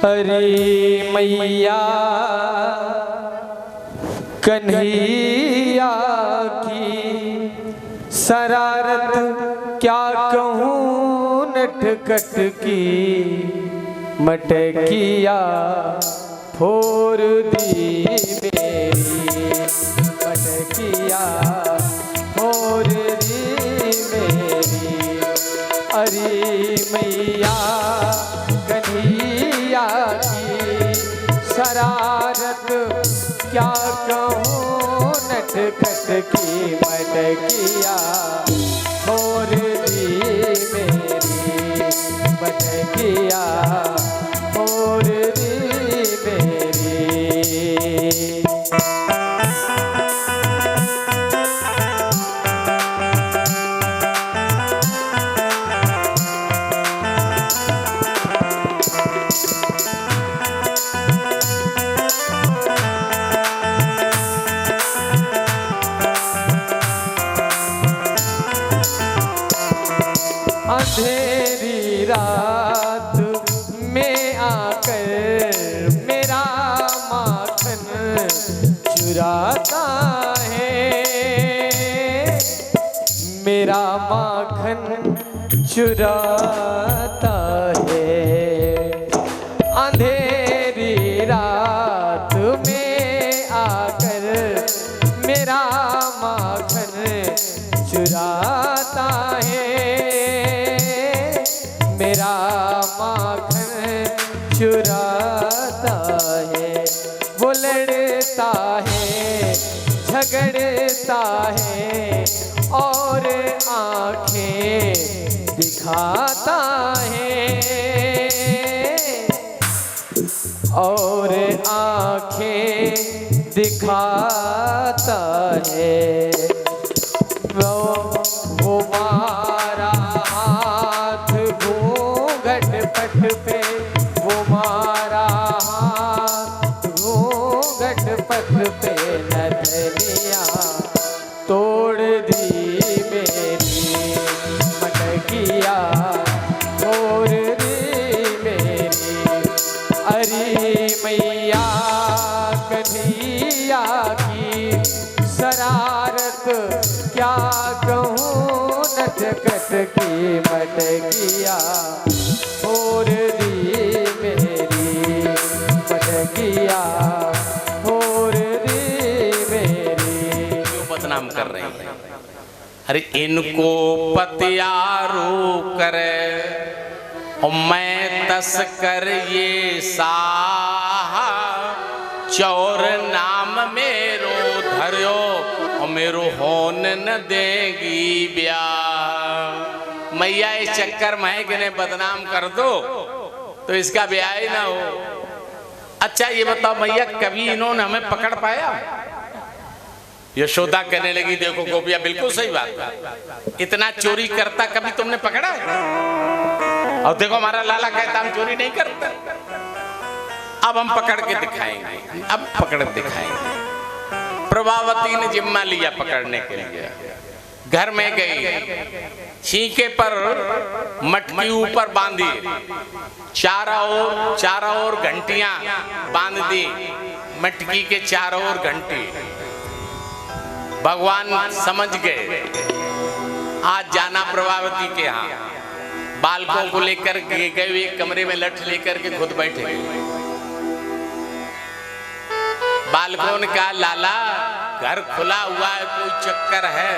हरी मैया कन्हैया की शरारत क्या कहूँ नटखट की मटकिया फोड़ दी मेरी मटकिया फोड़ दी मेरी। अरे मैया कन्हैया की शरारत क्या कहूँ नटखट की मटकिया फोड़ दी मेरी मटकिया फोड़ दी मेरी। अंधेरी रात में आकर मेरा माखन चुराता है मेरा माखन चुराता है। अंधेरी रात में आकर मेरा माखन चुराता है मेरा माखन चुराता है। वो लड़ता है झगड़ता है और आंखें दिखाता है और आंखें दिखाता है। वो मारा हाथ घूंघट पट पे वो मारा हाथ घूंघट पट पे नथनिया तोड़ दी मेरी मटकिया तोड़ दी मेरी। अरे मैया कन्हैया की शरारत क्या कहूँ नटखट की मटकिया फोड़ दी मेरी मटकिया फोड़ दी मेरी। क्यों बदनाम कर रहे हैं? अरे इनको पतियारू करे और मैं तस्कर ये साहा चोर नाम मेरो धर्यो और मेरो होन न देगी ब्याह। मैया इस चक्कर में कि ने बदनाम कर दो तो इसका ब्याह ही ना हो। अच्छा ये बताओ मैया कभी इन्होंने हमें पकड़ पाया? यशोदा कहने लगी देखो गोपिया बिल्कुल सही बात है, इतना चोरी करता कभी तुमने पकड़ा है? और देखो हमारा लाला कहता हम चोरी नहीं करते। अब हम पकड़ के दिखाएंगे, अब पकड़ दिखाएंगे। प्रभावती ने जिम्मा लिया पकड़ने के लिए। घर में गई, छींके पर मटकी ऊपर बांधी, चारों ओर घंटियां बांध दी, मटकी के चारों ओर घंटी। भगवान समझ गए आज जाना प्रभावती के यहाँ। बालकों को लेकर गए हुए कमरे में लठ लेकर के खुद बैठे। बालकों ने कहा लाला घर खुला हुआ है, कोई चक्कर है?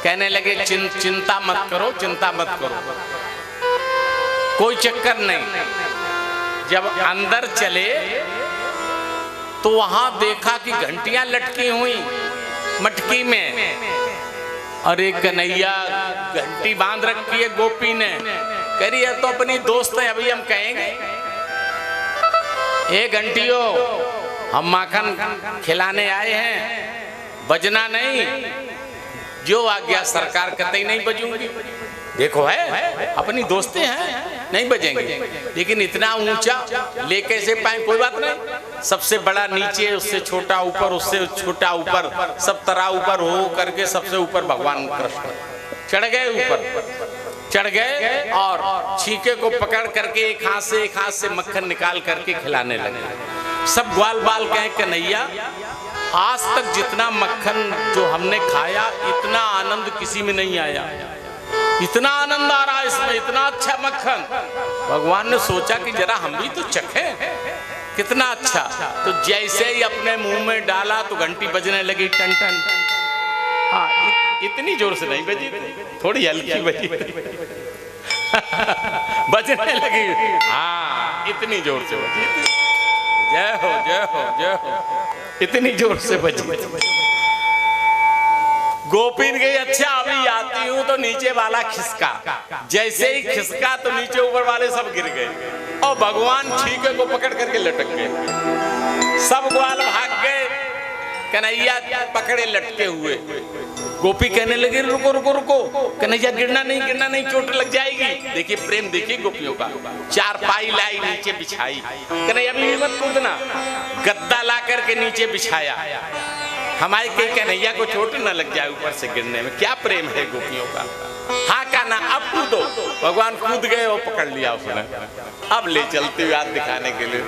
कहने लगे चिंता मत करो, चिंता मत करो, कोई चक्कर नहीं। जब अंदर चले तो वहां देखा कि घंटियां लटकी हुई मटकी में। अरे कन्हैया घंटी बांध रखी है गोपी ने। कह रही है तो अपनी दोस्त है, अभी हम कहेंगे ए घंटियों हम माखन खिलाने आए हैं, बजना नहीं, जो आज्ञा सरकार कतई नहीं बजूंगी। देखो है अपनी दोस्तें हैं, नहीं बजेंगे, लेकिन इतना ऊंचा ले कैसे पाए? कोई बात नहीं, सबसे बड़ा नीचे, उससे छोटा ऊपर, उससे छोटा ऊपर, सब तरह ऊपर हो करके सबसे ऊपर भगवान कृष्ण चढ़ गए। ऊपर चढ़ गए और छीके को पकड़ करके एक हाथ से मक्खन निकाल करके खिलाने लगे। सब ग्वाल बाल कहें कन्हैया आज तक जितना मक्खन जो हमने खाया इतना आनंद किसी में नहीं आया, इतना आनंद आ रहा है इसमें, इतना अच्छा मक्खन। भगवान ने सोचा कि जरा हम भी तो चखें कितना अच्छा। तो जैसे ही अपने मुंह में डाला तो घंटी बजने लगी, टन टन। हाँ, इतनी जोर से नहीं बजी, थोड़ी हल्की बजी बजने लगी। हाँ, इतनी जोर से बजी, जय हो जय हो जय हो, इतनी जोर से बजी। गोपीन गई, अच्छा अभी आती हूं। तो नीचे वाला खिसका, जैसे ही खिसका तो नीचे ऊपर वाले सब गिर गए और भगवान छीके को पकड़ करके लटक गए। सब ग्वाल भाग गए, कन्हैया पकड़े लटके हुए। गोपी कहने लगे रुको रुको रुको, कन्हैया गिरना नहीं, चोट लग जाएगी। देखिए प्रेम, देखिए गोपियों का। चारपाई लाई, नीचे बिछाई, कन्हैया भी मत कूदना। गद्दा ला करके नीचे बिछाया। हमारे कई कन्हैया को चोट न लग जाए ऊपर से गिरने में। क्या प्रेम है गोपियों का। हाँ का ना, अब कूदो। भगवान कूद गए और पकड़ लिया उसने। अब ले चलते हुए हाथ दिखाने के लिए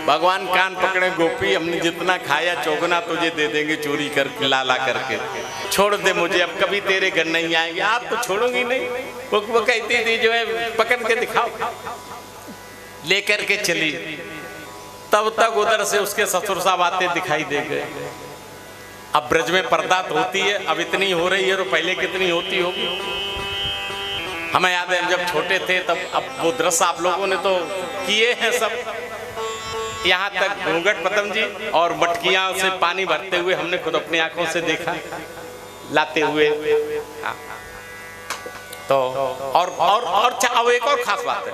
भगवान कान पकड़े, गोपी हमने जितना खाया चौगुना तुझे दे देंगे चोरी कर ला करके, छोड़ दे मुझे, अब कभी तेरे घर नहीं आएंगे। आप तो छोड़ोगी नहीं। वो कहती थी जो है पकड़ के दिखाओ, लेकर के चली। तब तक उधर से उसके ससुर साहब आते दिखाई दे गए। अब ब्रज में पर्दा तो होती है, अब इतनी हो रही है तो पहले कितनी होती होगी। हमें याद है जब छोटे थे तब, अब वो दृश्य आप लोगों ने तो किए हैं सब। यहाँ तक घूंघट पतम जी और मटकियां से पानी भरते हुए हमने खुद अपनी आंखों से देखा, लाते हुए। तो और एक और खास बात है,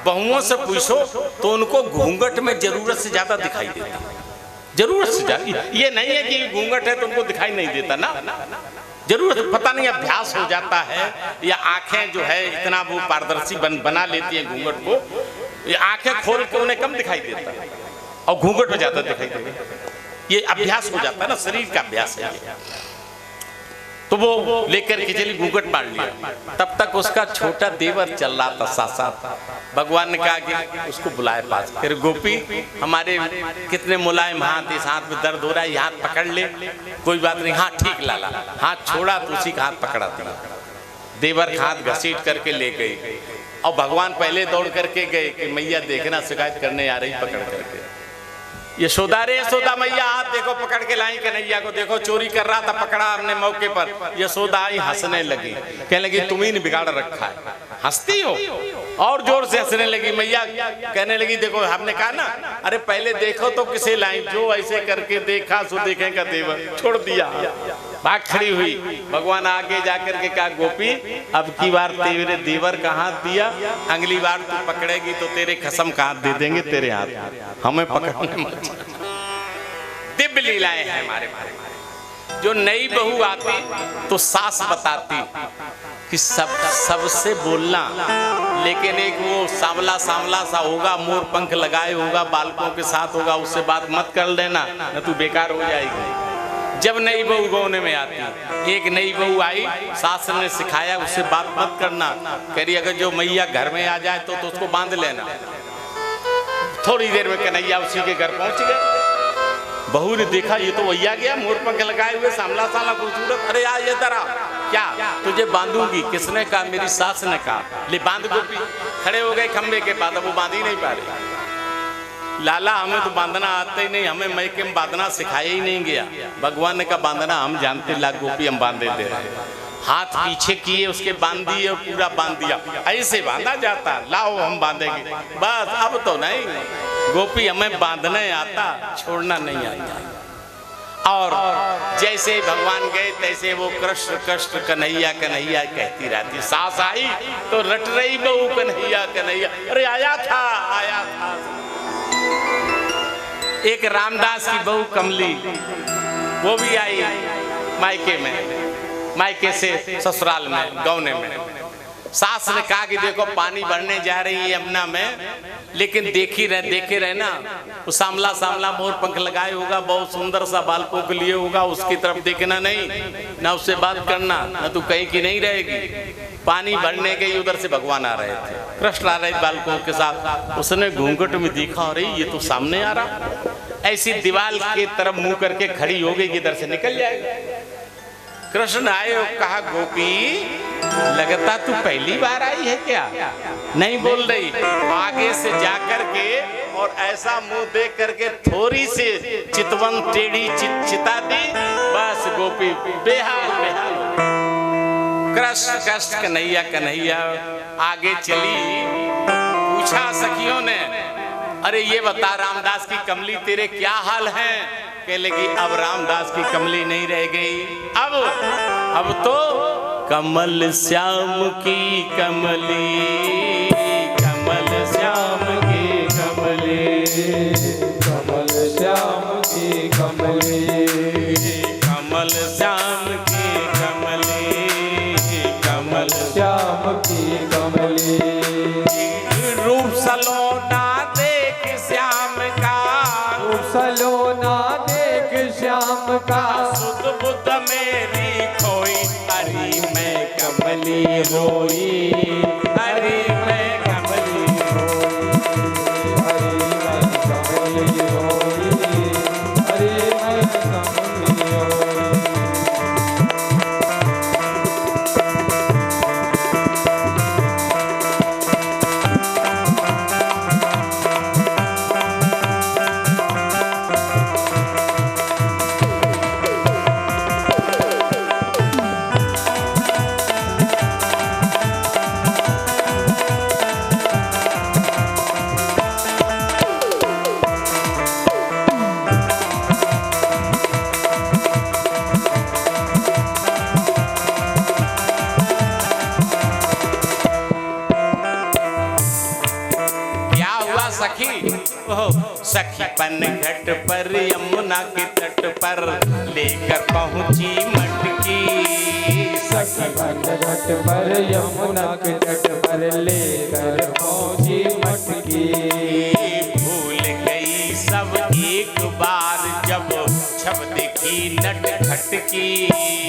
बहुओं से पूछो तो उनको घूंघट में जरूरत से ज्यादा दिखाई देता, जरूरत से ज्यादा। ये नहीं है कि घूंघट है तो उनको दिखाई नहीं देता ना, जरूरत, पता नहीं अभ्यास हो जाता है या आंखें जो है इतना वो पारदर्शी बना लेती है घूंघट को, ये आंखें खोल के उन्हें कम दिखाई देता और घूंघट में ज्यादा दिखाई देता। ये अभ्यास हो जाता है ना, शरीर का अभ्यास है। तो वो लेकर के चली, घूंघट मार लिया। तब तक उसका छोटा देवर चल रहा था साथ साथ। भगवान ने कहा कि उसको बुलाए पास। फिर गोपी हमारे कितने मुलायम हाथ, इस हाथ में दर्द हो रहा है, हाथ पकड़ ले, कोई बात नहीं। हाँ ठीक लाला। हाथ छोड़ा तो उसी का हाथ पकड़ा था। देवर हाथ घसीट करके ले गई और भगवान पहले दौड़ करके गए कि मैया देखना शिकायत करने आ रही पकड़ करके। यशोदा रे यशोदा मैया हाथ देखो पकड़ के लाई कन्हैया को, देखो चोरी कर रहा था, पकड़ा हमने मौके पर। यशोदा आई, हंसने लगी, कहने लगी तुम ही ने बिगाड़ रखा है, हंसती हो। और जोर से हंसने लगी। मैया कहने लगी देखो हमने कहा ना, अरे पहले देखो तो किसे लाई, जो ऐसे करके देखा सो देखेगा देवर, छोड़ दिया, भाग खड़ी हुई। भगवान आगे जाकर के कहा गोपी अब की बार तेरे देवर का हाथ दिया, अगली बार तू पकड़ेगी तो तेरे कसम का हाथ दे देंगे तेरे हाथ, हमें पकड़ने मत। दिव्य लीलाएं हैं हमारे। जो नई बहू आती तो सास बताती कि सबसे बोलना, लेकिन एक वो सांवला सांवला सा होगा, मोर पंख लगाए होगा, बालकों के साथ होगा, उससे बात मत कर लेना न तू बेकार हो जाएगी। जब नई बहू गौने में आती, एक नई बहू आई, सास ने सिखाया उससे बात मत करना, कह रही अगर जो मैया घर में आ जाए तो उसको बांध लेना। थोड़ी देर में कन्हैया उसी के घर पहुंच गए। बहू ने देखा ये तो वही आ गया, मोर पंख लगाए हुए, सांवला सांवला खूबसूरत, अरे आ ये तरह क्या तुझे बांधूंगी। किसने कहा? मेरी सास ने कहा। ले बांध गोपी। खड़े हो गए खंबे के पास, अब वो बांध ही नहीं पा रही। लाला हमें तो बांधना आता ही नहीं, हमें मैके में बांधना सिखाया ही नहीं गया। भगवान ने कहा बांधना हम जानते, ला गोपी हम बांध देते हैं। हाथ पीछे किए, उसके बांध दिए और पूरा बांध दिया। ऐसे बांधा जाता, लाओ हम बांधेंगे। बस अब तो नहीं, गोपी हमें बांधने आता, छोड़ना नहीं आता। और जैसे भगवान गए तैसे वो कृष्ण कृष्ण कन्हैया कन्हैया कहती रहती। सास आई तो रट रही बहू कन्हैया कन्हैया, अरे आया था आया था। एक रामदास की बहू कमली, वो भी आई मायके में, मायके से ससुराल में, गौने में। सास ने कहा कि देखो पानी भरने जा रही है यमुना में, लेकिन देखे रहे ना, वो सांवला सांवला मोर पंख लगाए होगा, बहुत सुंदर सा बालकों के लिए होगा, उसकी तरफ देखना नहीं, ना उससे बात करना, ना तू कहीं की नहीं रहेगी। पानी भरने गई, उधर से भगवान आ रहे थे, कृष्ण आ रहे बालकों के साथ। उसने घूंघट में देखा, अरे ये तो सामने आ रहा, ऐसी दीवार की तरफ मुंह करके खड़ी हो गई, इधर से निकल जाएगा। कृष्ण आए और कहा, गोपी लगता तू पहली बार आई है क्या? नहीं बोल रही। आगे से जाकर के और ऐसा मुंह देख करके थोड़ी सी चितवन टेढ़ी चिता दी, बस गोपी बेहाल बेहाल। कृष्ण कृष्ण कन्हैया कन्हैया आगे चली। पूछा सखियों ने, अरे ये बता रामदास की कमली तेरे क्या हाल है? कह लगी, अब रामदास की कमली नहीं रह गई, अब तो कमल श्याम की कमली, कमल श्याम की कमली, कमल श्याम की कमली, कमल श्याम की कमली, कमल श्याम की कमली। रूप सलोना देख श्याम का, रूप सलोना देख श्याम का, सुध बुद्ध मेरी खोई, हरि मैं कमली रोई, हरि मैं कमली हरि मैं कमली होई, हरि मैं कमली होई। सखी पन घट पर यमुना के तट पर लेकर पहुंची मटकी, सखी पन घट पर यमुना के तट पर लेकर पहुंची मटकी। भूल गई सब एक बार जब छब देखी नट खटकी,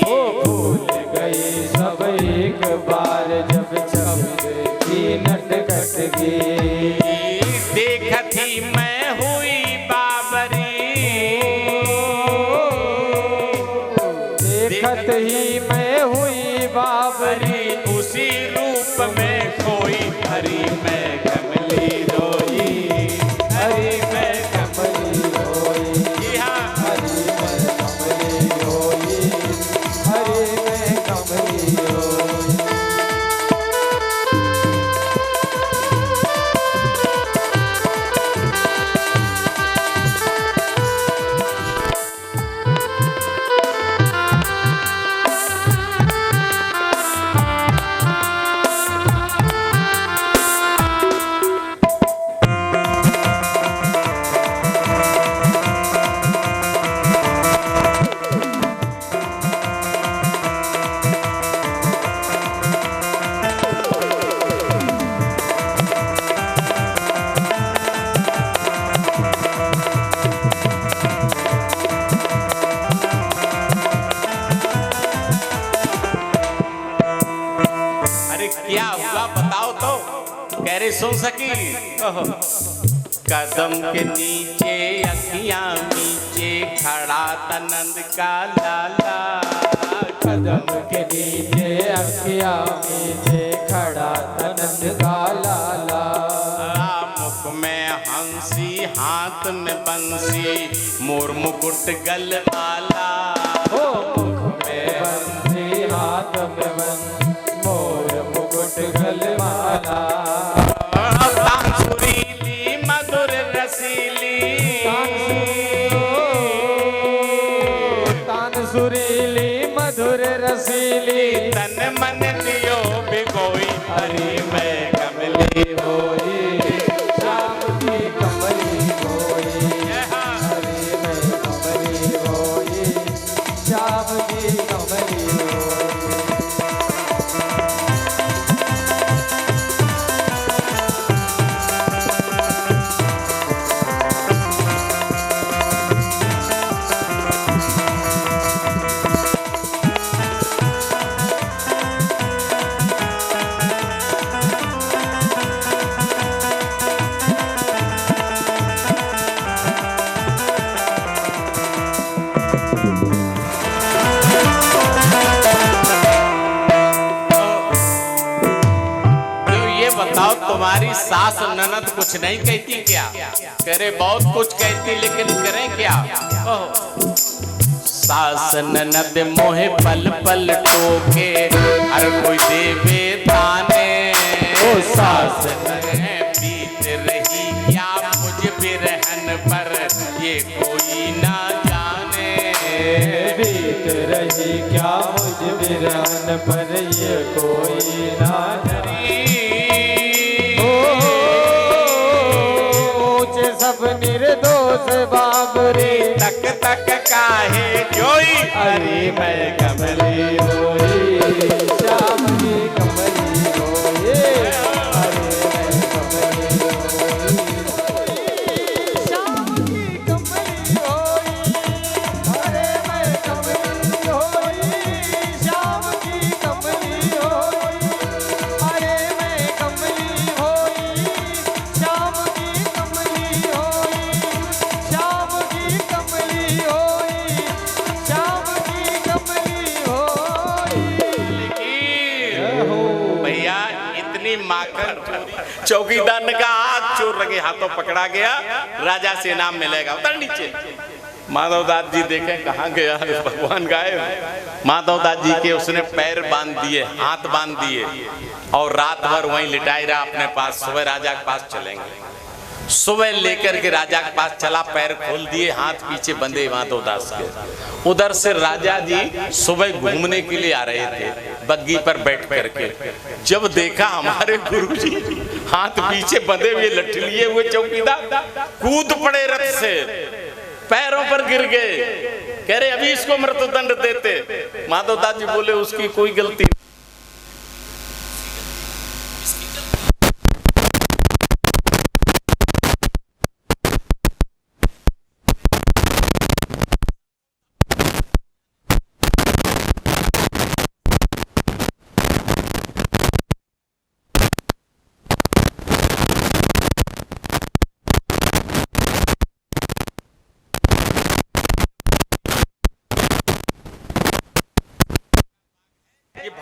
ओ भूल गई सब एक बार जब छब देखी नट खटकी। देखती मैं हुई बाबरी, देखत ही मैं हुई बाबरी, उसी रूप में खोई, हरि मैं कमली रोई, हरि मैं कमली होई, हरि मैं कमली होई, हरि मैं कमली होई। क्या हुआ बताओ तो? कह रहे सुन सकी, कदम के नीचे अखियां नीचे खड़ा था नंद का लाला, कदम के नीचे अखियां नीचे खड़ा था नंद का लाला। मुख में हंसी हाथ में बंसी मोर मुकुट गल माला, ओ मुख में बंसी हाथ में बंसी मोर मुकुट गलमाला। सुरीली मधुर रसीली, तान सुरीली मधुर रसीली, तन मन दियो बिगोई, हरि मैं कमली होई, श्याम की कमली होई, हरि मैं कमली होई, तुम्हारी सास ननद कुछ नहीं कहती क्या? कह रहे बहुत कुछ कहती, लेकिन करें क्या? सास ननद मोहे पल पल टोके, हर कोई देवे ताने। ओ सास बीत रही क्या मुझ बिरहन पर, ये कोई ना जाने। बीत रही क्या मुझ बिरहन पर, ये कोई ना जाने। ऊंचे सब निर्दोष बाबरे, तक तक काहे जोई। अरे मैं कमली होई, श्याम की कमली होई। अरे मैं कमली होई, श्याम की कमली होई। अरे मैं कमली होई, श्याम की कमली होई। अरे मैं कमली होई, श्याम की कमली होई। श्याम की कमली होई, श्याम की कमली होई। भैया इतनी माखन चौकीदार ने कहा हाथ चोर लगे हाथों पकड़ा गया, राजा से इनाम मिलेगा। उतर नीचे। माधवदास जी देखे कहाँ गया भगवान गायब। माधवदास जी के उसने पैर बांध दिए, हाथ बांध दिए और रात भर वहीं लिटाई रहा अपने पास। सुबह राजा के पास चलेंगे। सुबह लेकर के राजा के पास चला, पैर खोल दिए, हाथ पीछे बंधे माधवदास के। उधर से राजा जी सुबह घूमने के लिए आ रहे थे बग्गी पर बैठ करके। जब देखा हमारे गुरुजी हाथ पीछे बंधे हुए, लठ लिए हुए चौकीदार कूद पड़े रथ से, पैरों पर गिर गए। कह रहे अभी इसको मृत्युदंड देते। माधवदास जी बोले उसकी कोई गलती।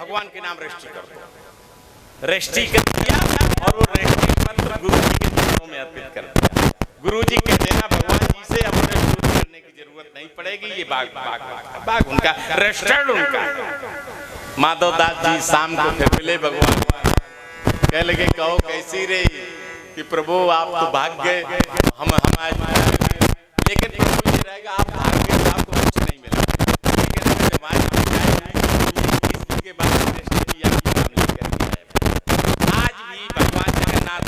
भगवान के नाम रजिस्ट्री कर दो। रजिस्ट्री कर दिया और वो रजिस्ट्री पत्र गुरु जी के चरणों में अर्पित कर दिया। गुरु जी कह देना भगवान जी से अब रजिस्ट्री करने की जरूरत नहीं पड़ेगी, ये बाग उनका रजिस्टर्ड उनका। माधवदास जी शाम को फिर मिले भगवान, कह लगे कहो कैसी रही कि प्रभु आप तो भाग गए, हम लेकिन रहेगा आप भाग गए, आपको कुछ नहीं मिला। लेकिन के बाद आज भी भगवान जगन्नाथ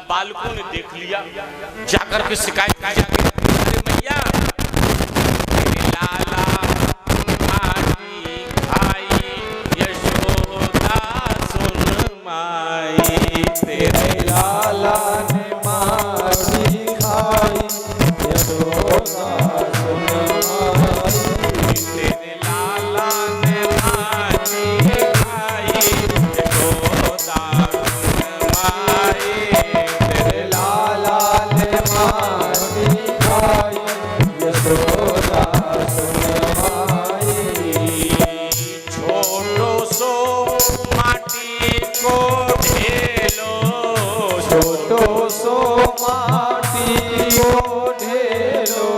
बालकों ने देख लिया, जाकर के शिकायत की जाके, अरे मैया लाला तुम्हारी भाई यशोदा सुन माई, तेरे लाला ने मारी खाई यशोदा सुन माई। तेरे लाला ने मारी खाई यशोदा सुन माई। छोटो सो माटी को ढेलो, छोटो सो माटी को ढेलो,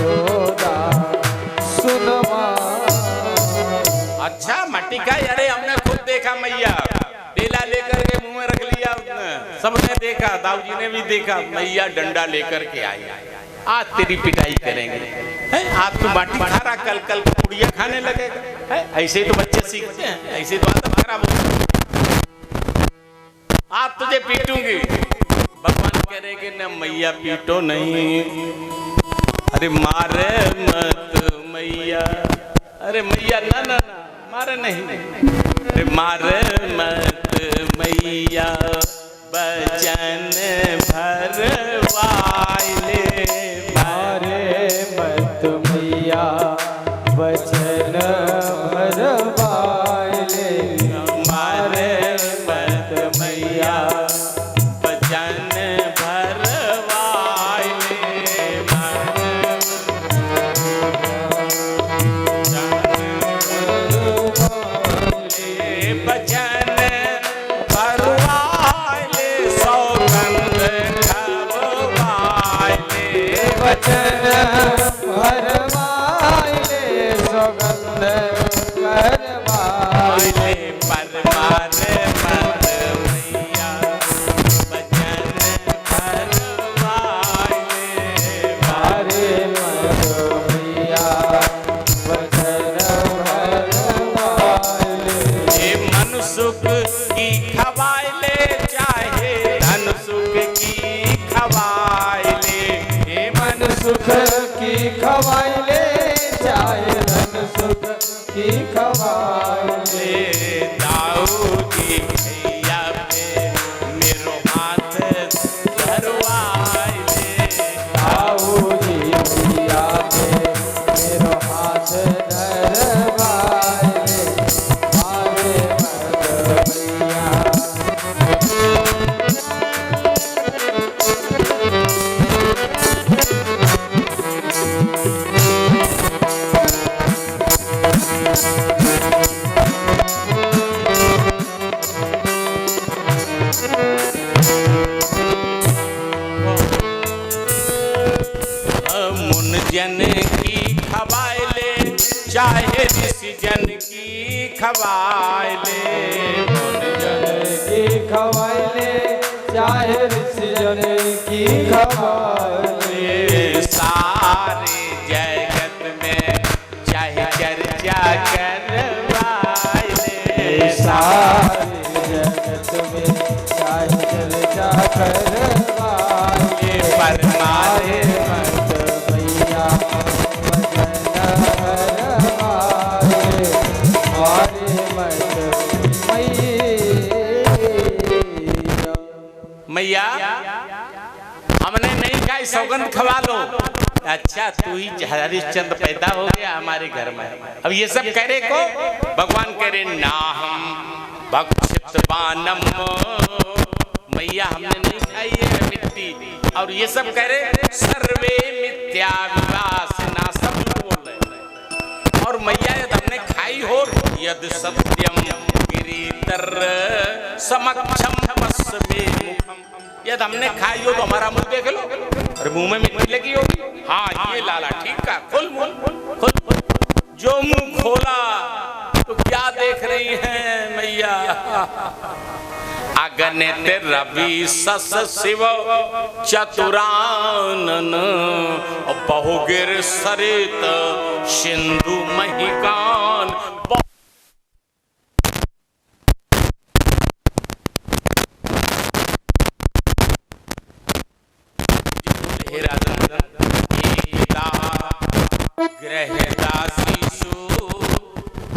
यशोदा सुन माँ। अच्छा मट्टी का, अरे हमने खुद देखा मैया डेला लेकर के मुंह में रख लिया उसने, सबने देखा, दाऊजी ने भी देखा, मैया डंडा लेकर के आई। आज तेरी पिटाई करेंगे, है? आज तू माटी खा रहा, कल कल पुड़िया खाने लगेगा, है? ऐसे ही तो बच्चे सीखते हैं, ऐसे ही तो आदत खराब होती है। आज तुझे पीटूंगी। भगवान करेंगे न मैया पीटो नहीं, अरे मारे मत मैया, अरे मैया ना ना मारे नहीं, अरे मारे मत मैया बचन भरवाइले, मारे मत मैया बचन भरवाइले, मारे मत मैया बचन भरवाइले, बचन भरवाइले, सौगंध खवाइले, बचन भरवाइले, सौगंध करवाइले, परमारे मत मैया बचन भरवाइले, मारे मत मैया बचन भरवाइले, ये मन सुख की खवाइले, चाहे धन सुख की खवाइले, ये मन सुख की खवाइले, चाहे धन सुख की खवाइले, दाऊजी भैया पे मेरो हाथ धरवाइले, दाऊजी भैया पे मेरो हाथ धरवाइले, मारे मत मैया। मुन जन की खवाइले, चाहे ऋषि जन की खवाइले, मुन जन की खवाइले, चाहे ऋषि जन की खवाइले, सारे जगत में चाहे चर्चा करवाइले, सारे जगत में चाहे चर्चा करवाइले, पर मारे मत मैया बचन भरवाइले, मारे मत मैया। मैया हमने नहीं खाई, सौगंध खवा लो। अच्छा तू ही हरिश्चंद्र पैदा हो गया हमारे घर में। अब ये सब करे को भगवान करे ना हम भक्षित बानम, मैया हमने नहीं खाई है मिट्टी। और ये सब करे सर्वे मिथ्या विवासना, सब बोल रहे। और मैया यदि हमने खाई हो, यदि सत्यम गिरितर समक्षम पश्चिमे मुखम, यदि हमने खाई हो तो हमारा मुंह देख लो। अरे मुंह में मिट्टी लगी होगी, हाँ ये लाला ठीक है, खोल मुंह खोल। जो मुंह खोला तो क्या देख रही हैं मैया? अगणित रवि सस शिव चतुरानन, बहुगिर सरित सिंधु महिकान। गृहदासीषु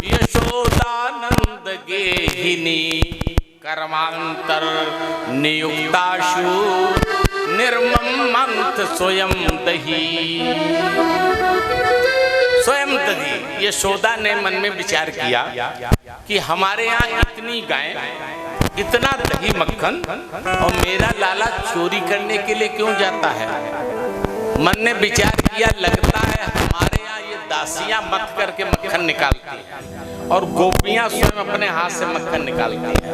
यशोदानंद गेहिनी, कर्मांतर नियुक्ताशु निर्मम मंथ स्वयं दही, स्वयं दही। यशोदा ने मन में विचार किया कि हमारे यहाँ इतनी गाय, इतना दही मक्खन, और मेरा लाला चोरी करने के लिए क्यों जाता है? मन ने विचार किया, लगता है हमारे यहाँ ये दासियां मत करके मक्खन निकालती हैं और गोपियां स्वयं अपने हाथ से मक्खन निकालती हैं।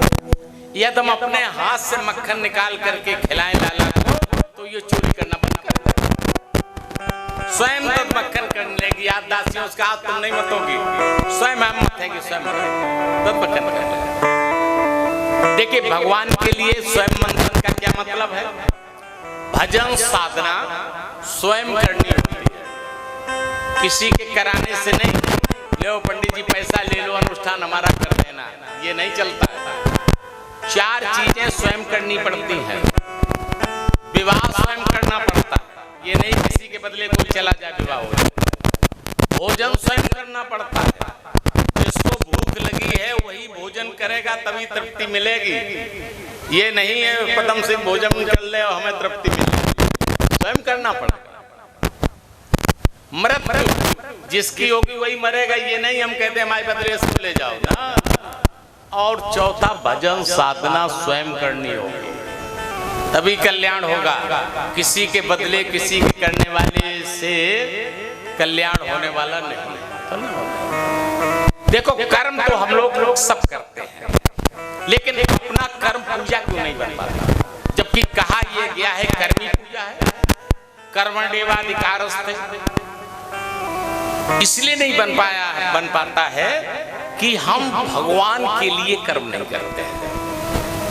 यदि हम अपने हाथ से मक्खन निकाल करके खिलाएं लाला को, तो ये चोरी करना बंद कर देगा। स्वयं तो मक्खन करने लगी, याद दासियों उसका हाथ तुम नहीं मतोगी, स्वयं हम मथेगी, स्वयं तब मक्खन करने लगी। देखिए भगवान के लिए स्वयं मंथन का क्या मतलब है? भजन साधना स्वयं करनी होती है, किसी के कराने से नहीं। लो पंडित जी पैसा ले लो, अनुष्ठान हमारा कर देना, ये नहीं चलता है। 4 चीजें स्वयं करनी पड़ती हैं। विवाह स्वयं करना पड़ता है, ये नहीं किसी के बदले कोई चला जाए विवाह हो जाए। भोजन स्वयं करना पड़ता है, जिसको भूख लगी है वही भोजन करेगा तभी तृप्ति मिलेगी। ये नहीं है पदम सिंह भोजन कर ले और हमें तृप्ति मिलेगी, स्वयं करना पड़ेगा। मृत्यु जिसकी होगी वही मरेगा, ये नहीं हम कहते हमारे बदले सब ले जाओ ना। और चौथा भजन साधना स्वयं करनी होगी तभी कल्याण होगा, किसी के बदले किसी के करने वाले से कल्याण होने वाला नहीं। देखो कर्म तो हम लोग सब करते हैं, लेकिन अपना कर्म पूजा क्यों नहीं बन पाता? जबकि कहा यह गया है कर्मी पूजा है, कर्मण्येवाधिकारस्ते। इसलिए नहीं बन पाता है कि हम भगवान के लिए कर्म नहीं करते हैं,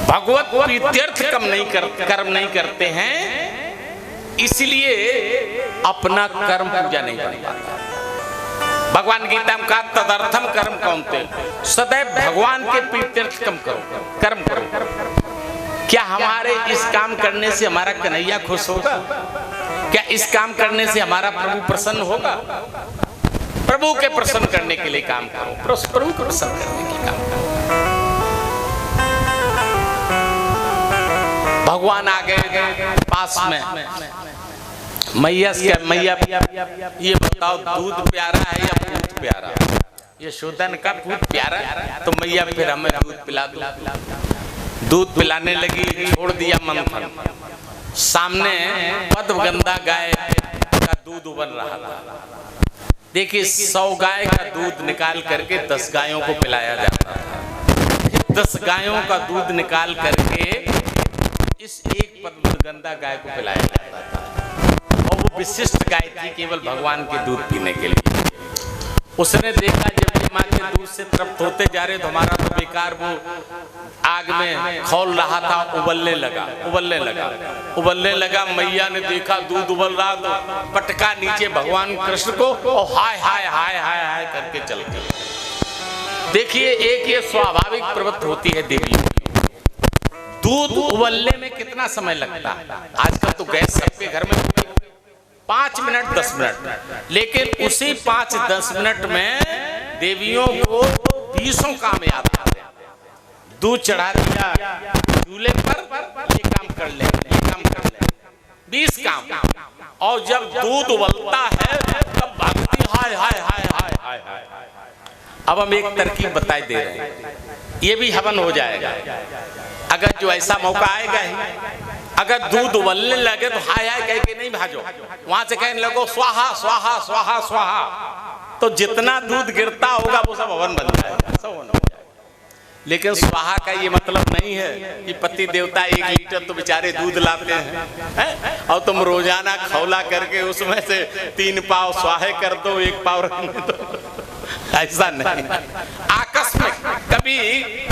भगवत प्रीत्यर्थ कर्म नहीं करते हैं, इसलिए अपना कर्म पूजा नहीं बन पाता। भगवान गीता में कहा तदर्थम कर्म कौनते, सदैव भगवान के प्रीत्यर्थ कर्म करो। क्या हमारे इस काम करने से हमारा कन्हैया खुश होगा? क्या इस काम करने से हमारा प्रभु प्रसन्न होगा? प्रभु के प्रसन्न करने के लिए काम करो, प्रभु को प्रसन्न करने के लिए काम करो। भगवान आ गए पास में, मैया ये बताओ दूध प्यारा है या पूत प्यारा? ये शोधन का पूत प्यारा, तो मैया फिर हमें दूध पिला दो। दूध पिलाने लगी, छोड़ दिया मंथन। सामने पद्मगंधा गाय का दूध उबल रहा था। देखिए 100 गाय का दूध निकाल करके 10 गायों को पिलाया जाता था। 10 गायों का दूध निकाल करके इस एक पद्मगंधा गाय को पिलाया जाता था, और वो विशिष्ट गाय थी केवल भगवान के दूध पीने के लिए। उसने देखा जब माँ के दूध से तृप्त होते जा रहे तो हमारा तो बेकार वो आग में खौल रहा था, उबलने लगा। मैया ने देखा दूध उबल रहा तो पटका नीचे भगवान कृष्ण को, और हाय हाय हाय हाय हाय करके चल गए। देखिए एक ये स्वाभाविक प्रवृत्ति होती है देवी, दूध उबलने में कितना समय लगता है? आजकल तो गैस सबके घर में 5 मिनट 10 मिनट, लेकिन उसी 5-10 मिनट में देवियों को 20 काम याद आते। दूध चढ़ा दिया चूल्हे पर, ये काम कर ले, 20 काम। और जब दूध उबलता है तब भागती हाय हाय हाय हाय हाय हाय। अब हम एक तरकीब बताए दे रहे हैं, ये भी हवन हो जाएगा अगर जो ऐसा मौका आएगा ही। अगर दूध उबलने लगे तो हाय हाय कह के नहीं भाजो, वहां से कहने लगो स्वाहा स्वाहा स्वाहा स्वाहा, तो जितना दूध गिरता होगा वो सब हवन बन जाएगा, सब हवन हो जाएगा। लेकिन स्वाहा का ये मतलब नहीं है कि पति देवता 1 लीटर तो बेचारे दूध लाते हैं और तुम रोजाना खौला करके उसमें से 3 पाव स्वाहे कर दो, 1 पाव रखने दो, ऐसा नहीं। आकस्मिक कभी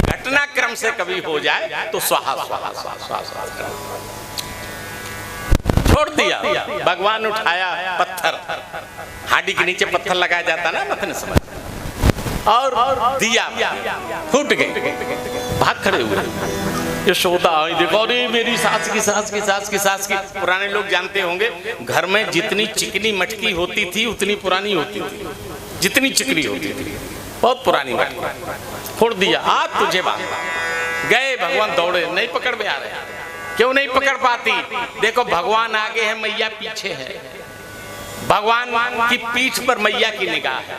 घटनाक्रम से कभी हो जाए तो स्वाहा स्वाहा स्वाहा स्वाहा छोड़ दिया। भगवान उठाया पत्थर, हाडी के नीचे पत्थर लगाया जाता ना मथने समय, और दिया फूट गई, भाग खड़े हुए। यशोदा देखो, अरे मेरी सास की। पुराने लोग जानते होंगे घर में जितनी चिकनी मटकी होती थी उतनी पुरानी होती थी, जितनी चिकनी होती थी बहुत पुरानी मटकी। फोड़ दिया, हाथ तुझे बांधा। गए भगवान दौड़े, नहीं पकड़ में आ रहे। क्यों नहीं पकड़ पाती? देखो भगवान आगे है, मैया पीछे है। भगवान की पीठ पर मैया की निगाह है।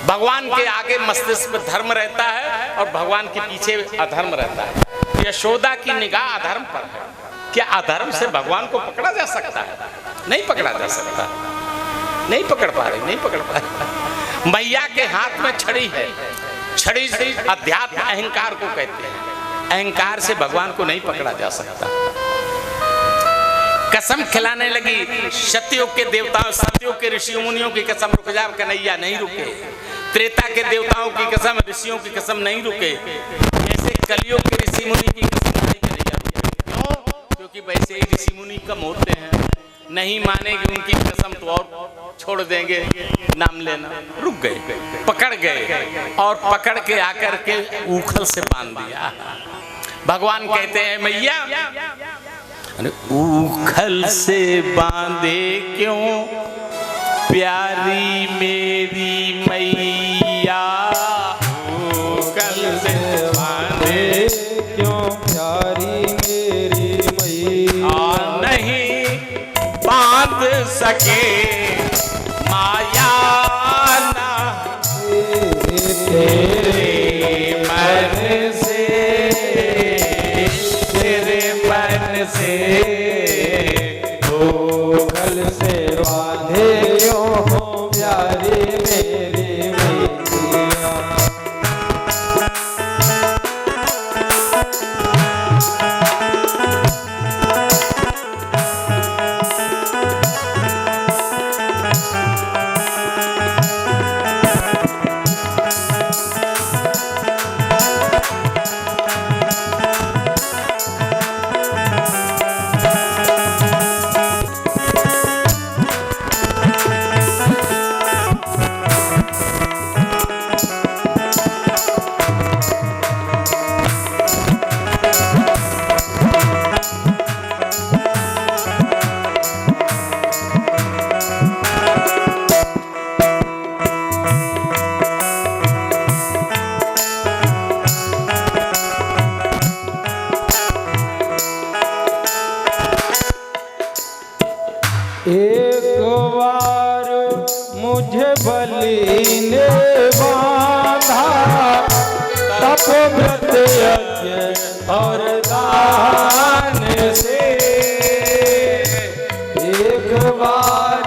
भगवान के आगे मस्तिष्क में धर्म रहता है और भगवान के पीछे अधर्म रहता है। यशोदा की निगाह अधर्म पर है। क्या अधर्म से भगवान को पकड़ा जा सकता है? नहीं पकड़ा जा सकता, नहीं पकड़ पा रहे। मैया के हाथ में छड़ी है, छड़ी से अध्यात्म अहंकार को कहते हैं। अहंकार से भगवान को नहीं पकड़ा जा सकता। कसम खिलाने लगी, सतयुग के देवताओं सतयुग के ऋषि मुनियों की कसम, रुक जा कन्हैया, नहीं रुके। त्रेता के देवताओं की कसम, ऋषियों की कसम, नहीं रुके। ऐसे कलयुग के ऋषि मुनि की कसम नहीं कन्हैया रुके। क्यों? क्योंकि वैसे ही ऋषि मुनि कम होते हैं, नहीं मानेगी उनकी कसम तो और छोड़ देंगे नाम लेना। रुक गए, पकड़ गए और पकड़ के आकर के ऊखल से बांध दिया। भगवान कहते हैं मैया, अरे ऊखल से बांधे क्यों प्यारी मेरी मैया, ऊखल से बांधे क्यों प्यारी मेरी मैया, नहीं बांध सके माया ना तेरे मन से, तेरे मन से ऊखल से बांधे क्यों प्यारी मेरी मैया। एक बार मुझे बलि ने बांधा, तप व्रत यज्ञ और दान से। एक बार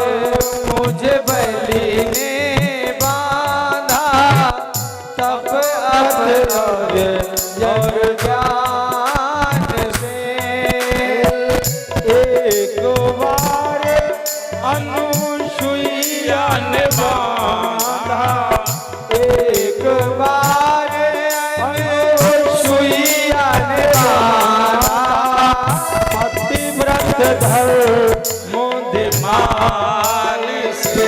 मुझे बलि ने बांधा, तप और ज्ञान से। एक बार अनुसुईया ने बांधा, एक बार अनुसुईया ने बांधा, पतिव्रत धर्म माल से।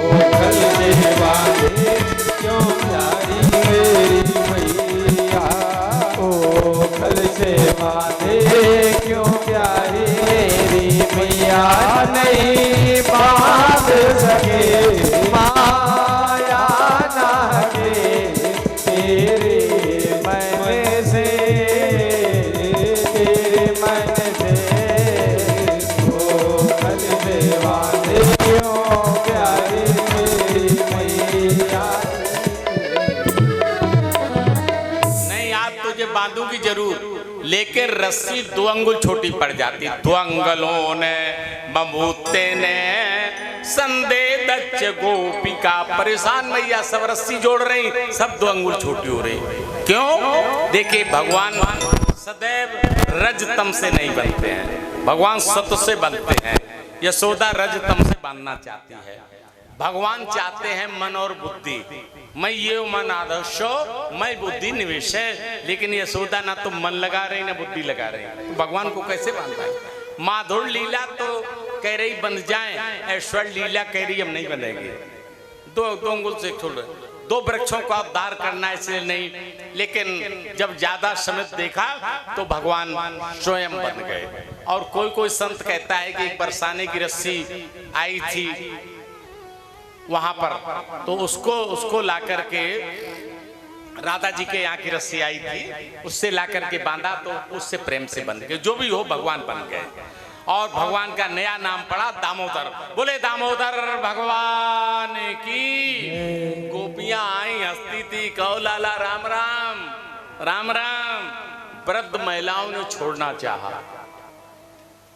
ऊखल से बांधे क्यों प्यारी मेरी मैया, ऊखल से बांधे क्यों प्यारी मेरी मैया, नहीं बांध सके माया ना के तेरे मन से, तेरे मन से। ऊखल से बांधे क्यों प्यारी मेरी मैया। नहीं, आज तुझे बांधूंगी जरूर, लेकिन रस्सी 2 अंगुल छोटी पड़ जाती। 2 अंगलों ने बबूते ने संदे दक्ष गोपिका, परेशान मैया सब रस्सी जोड़ रही, सब 2 अंगुल छोटी हो रही। क्यों? देखिए भगवान सदैव रजतम से नहीं बनते हैं, भगवान सत्व से बनते हैं। यशोदा रजतम से बांधना चाहती है, भगवान चाहते हैं मन और बुद्धि। मैं ये मन आदर्शो, मैं बुद्धि निवेश है, लेकिन यशोदा ना तो मन लगा रही ना बुद्धि लगा रही, तो भगवान को कैसे बांधा है? माधुर लीला तो कह रही बंध जाए, ऐश्वर्य लीला कह रही हम नहीं बंधेंगे। 2 अंगुल से छोड़, 2 वृक्षों का उद्धार करना इसलिए नहीं, लेकिन जब ज्यादा समय देखा तो भगवान स्वयं बन गए। और कोई संत कहता है कि एक बरसाने की रस्सी आई थी वहां पर, तो उसको ला करके राधा जी के यहाँ की रस्सी आई थी, उससे ला करके बांधा तो उससे प्रेम से बन गए। जो भी हो भगवान बन गए और भगवान का नया नाम पड़ा दामोदर। बोले दामोदर भगवान की। गोपियां आई हंसती थी, कहो लाला राम राम राम राम। वृद्ध महिलाओं ने छोड़ना चाहा,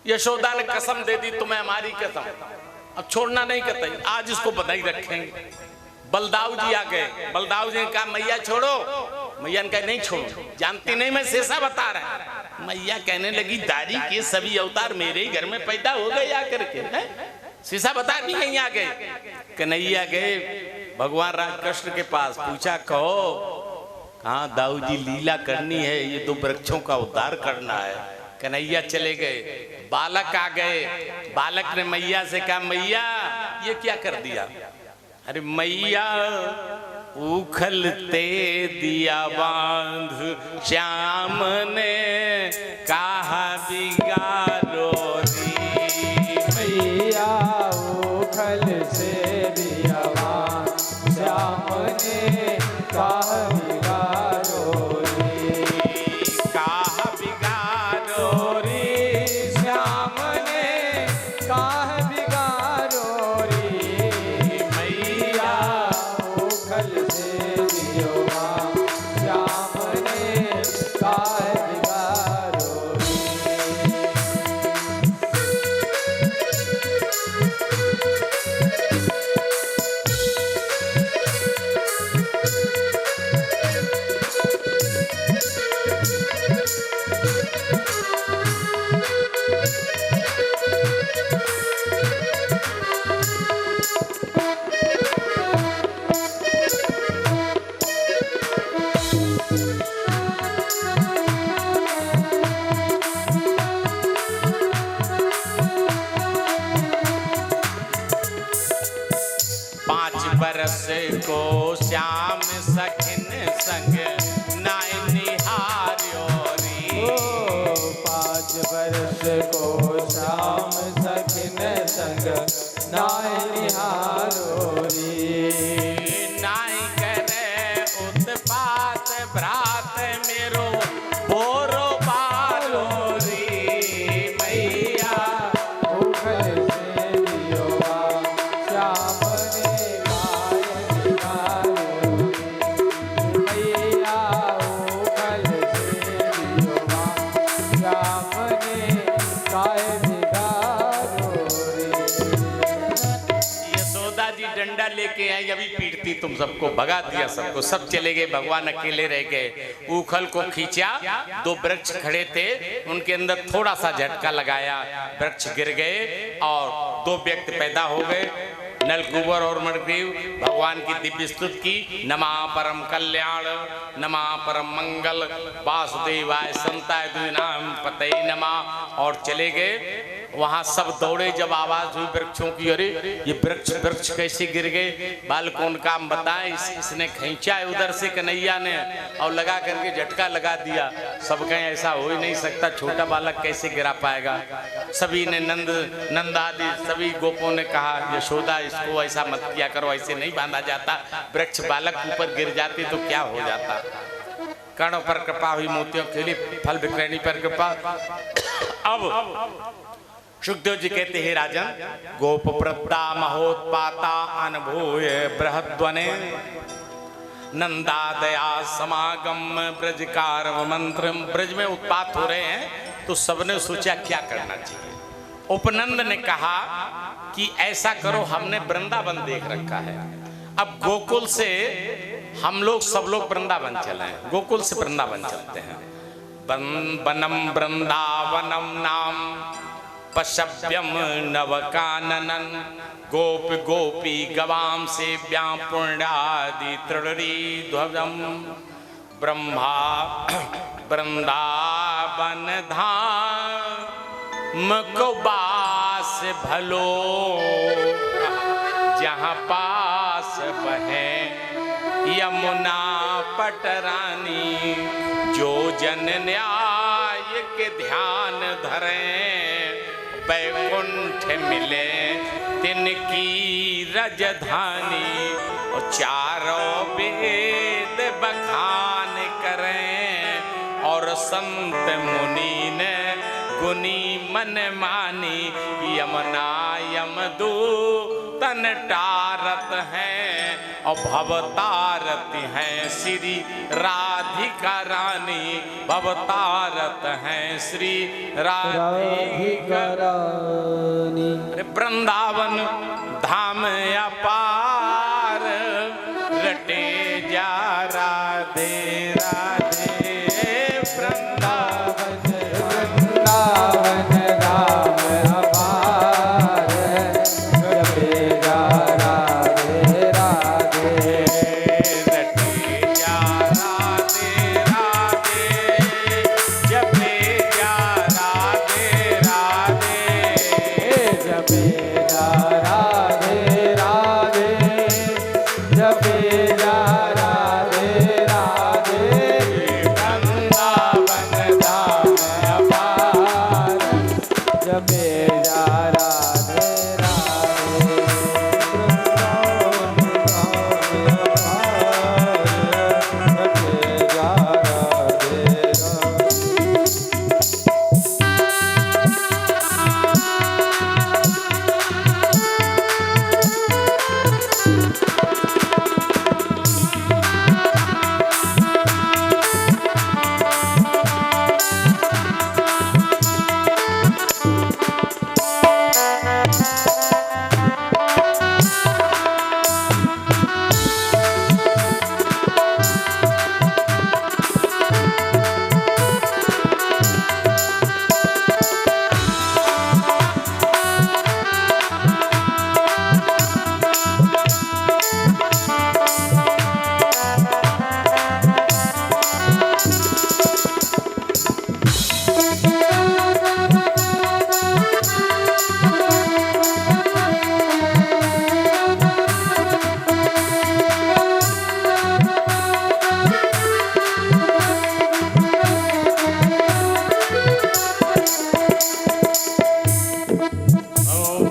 यशोदा ने कसम दे दी तुम्हें हमारी कसम, अब छोड़ना नहीं कहते, आज इसको बधाई रखेंगे। बलदाऊ जी आ गए, बलदाऊ जी ने कहा मैया छोड़ो, मैया ने कहा नहीं छोड़ो, जानती नहीं मैं शेषा बता रहा। मैया कहने लगी दारी के सभी अवतार मेरे ही घर में पैदा हो गए आकर के। शेषा बता दी कहीं आ गए। कन्हैया गए भगवान राम कृष्ण के पास, पूछा कहो हाँ दाऊ जी लीला करनी है, ये दो वृक्षों का उद्धार करना है। कन्हैया चले गए, बालक आ गए। बालक ने मैया से कहा मैया ये क्या कर दिया? अरे मैया उखलते दिया बांध श्याम ने कहा बिगाड़ो री। मैया उखल से दिया बांध श्याम ने कहा बिगाड़ो री। कहा बिगाड़ो रे श्याम ने कहा बिगाड़ो रे। मैया उखल से दिया बांध श्याम ने कहा बिगाड़ो रे। बरस को श्याम सखिन संग नाय निहार्यो री। 5 बरस को श्याम सखिन संग नाय निहारो रे। नाय करे उत्पात भ्रात मेरो बोरो बालो री। मैया उखल से दियो बांध श्याम ने काय बिगाड़ो रे। मैया उखल से दियो बांध श्याम ने काय बिगाड़ो रे। यशोदा जी डंडा लेके आई, अभी पीटती तुम सबको, भगा दिया सबको, सब चले गए, भगवान अकेले रह गए। उखल को खींचा, 2 वृक्ष खड़े थे, उनके अंदर थोड़ा सा झटका लगाया, वृक्ष गिर गए और 2 व्यक्ति पैदा हो गए, नलकुबर और मणिग्रीव। भगवान की दिव्य स्तुति की, नमा परम कल्याण नमा परम मंगल वासुदेवाय संताय द्विनाम पतये नमः, और चले गए। वहां सब दौड़े, जब आवाज हुई वृक्षों की, अरे ये वृक्ष कैसे गिर गए? बालकों का बताएं, इसने खींचा है उधर से कन्हैया ने और लगा करके झटका लगा दिया। सब कहें ऐसा हो ही नहीं सकता, छोटा बालक कैसे गिरा पाएगा? सभी ने नंद आदि सभी गोपों ने कहा यशोदा इसको ऐसा मत किया करो, ऐसे नहीं बांधा जाता, वृक्ष बालक ऊपर गिर जाती तो क्या हो जाता। कर्णों पर कृपा हुई, मोतियों खेली, फल विक्रयणी पर कृपा। अब सुखदेव जी कहते हैं राजन, गोप प्रदा महोत्पाता अनुभूय बृहद्वने नंदा दया समागम ब्रजकार मंत्र। ब्रज में उत्पात हो रहे हैं तो सबने सोचा क्या करना चाहिए। उपनंद ने कहा कि ऐसा करो, हमने वृंदावन देख रखा है, अब गोकुल से हम लोग सब लोग वृंदावन चले, गोकुल से वृंदावन चलते हैं। वनम वृंदावनम नाम पशव्यम नवकाननन गोप गोपी गवाम से व्यापुण्यादि तृणी ध्वजम ब्रह्मा वृंदावन धाम को बास भलो जहाँ पास बहे यमुना पटरानी। जो जन न्याय के ध्यान धरें वैकुंठ मिले तिनकी राजधानी। और चारों वेद बखान करें और संत मुनि ने गुनी मन मानी। यमुना यमदूतन टारत हैं और भवतारत हैं श्री राधिका रानी। भवतारत हैं श्री राधिका रानी। वृंदावन धाम अपार रटे जा राधे रा। जपे जा राधे राधे। जपे जा राधे राधे।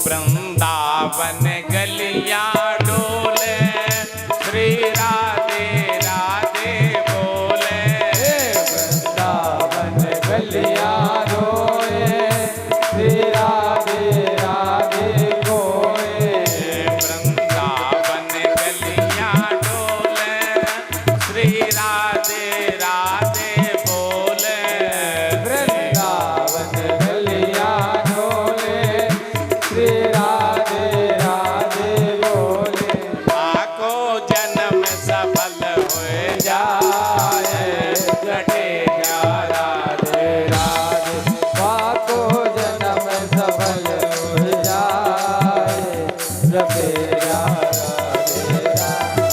वृंदावन गलियां डोले श्री राधे राधे बोले। वृंदावन गलियां डोले श्री राधे राधे बोले। वृंदावन गलियां डोले श्री राधे राधे बोले। वृंदावन गलियां डोले श्री राधे राधे बोले। आको जन्म सफल हो जाए जटे जा राधे राधे। पाको जन्म सफल हो जाए जपे जा राधे राधे।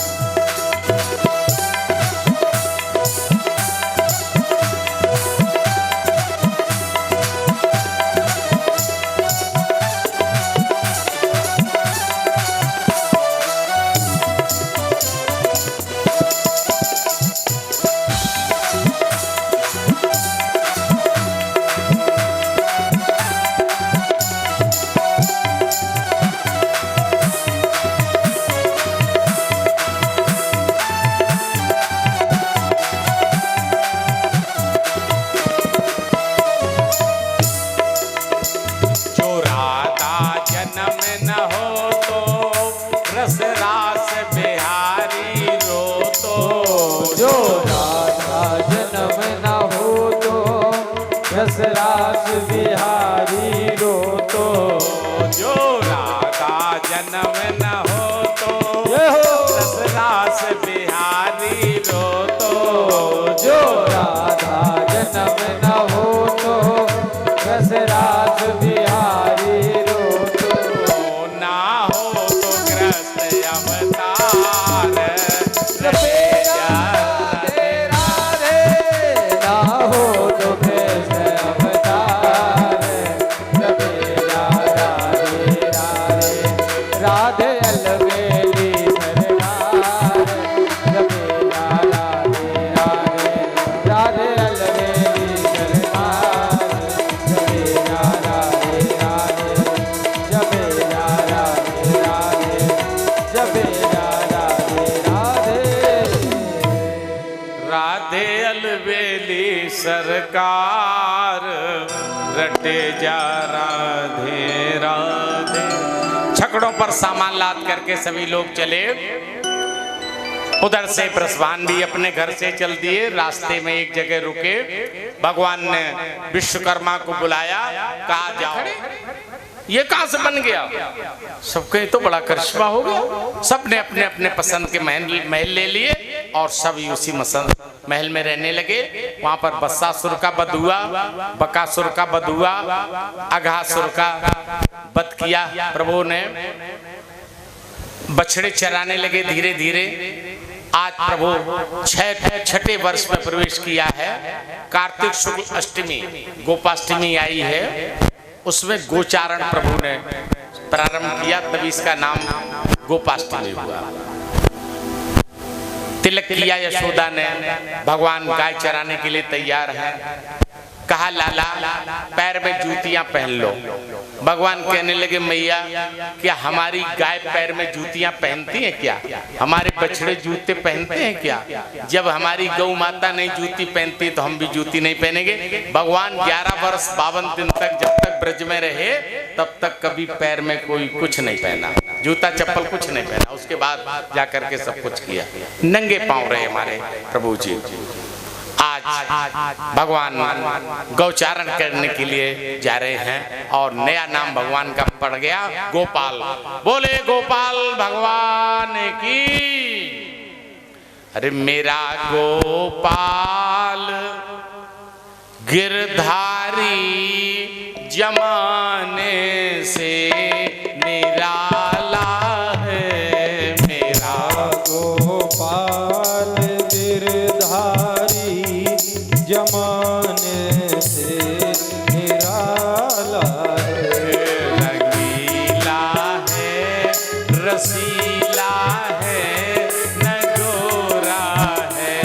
जो राधा जन्म न हो तो रस रास बिहारी रो तो। जो राधा जन्म न हो तो रस रास बिहारी रो तो। जो राधा जन्म न हो तो ये हो। रस रास बिहारी रो तो। जो राधा जन्म न हो तो रस रास बिहारी रो तो। ना हो तो कृष्ण अवतार जपे राधे राधे। ना हो तो कृष्ण अवतार जपे जा राधे राधे। राधे अलवेली सरकार जपे जा राधे राधे। राधे अलवेली सरकार जपे जा राधे राधे। जपे जा राधे राधे। जपे जा राधे राधे। राधे अलवेली सरकार रटे जा राधे राधे। छकड़ों पर सामान लाद करके सभी लोग चले। उधर से ब्रजभान भी अपने घर से चल दिए। रास्ते में एक जगह रुके। भगवान ने विश्वकर्मा को बुलाया, कहा जाओ ये कहां से बन गया। सबके तो बड़ा करिश्मा हो गया। सबने अपने अपने पसंद के महल ले लिए और सब उसी महल में रहने लगे। वहां पर बत्सासुर का वध हुआ, बकासुर का वध हुआ, अघासुर का वध किया प्रभु ने। बछड़े चराने लगे धीरे धीरे। आज प्रभु छठे वर्ष में प्रवेश किया है। कार्तिक शुक्ल अष्टमी गोपाष्टमी आई है, उसमें गोचारण प्रभु ने प्रारंभ किया, तभी इसका नाम गोपाष्टमी हुआ। तिलक किया यशोदा ने, भगवान गाय चराने के लिए तैयार हैं। कहा लाला पैर में जूतियां पहन लो। भगवान कहने लगे मैया क्या हमारी गाय पैर में जूतियां पहनती हैं क्या? हमारे बछड़े जूते पहनते हैं क्या? जब हमारी गौ माता नहीं जूती पहनती तो हम भी जूती नहीं पहनेंगे। भगवान 11 वर्ष 52 दिन तक जब तक ब्रज में रहे तब तक कभी पैर में कोई कुछ नहीं पहना, जूता चप्पल कुछ नहीं पहना। उसके बाद जाकर के सब कुछ किया, नंगे पांव रहे हमारे प्रभु जी। आज भगवान गौचारण करने के लिए जा रहे हैं और नया नाम भगवान का पड़ गया गोपाल। बोले गोपाल भगवान की। अरे मेरा गोपाल गिरधारी जमाने से निराला है। मेरा गोपाल गिरधारी जमाने से निराला है। रंगीला है रसीला है न गोरा है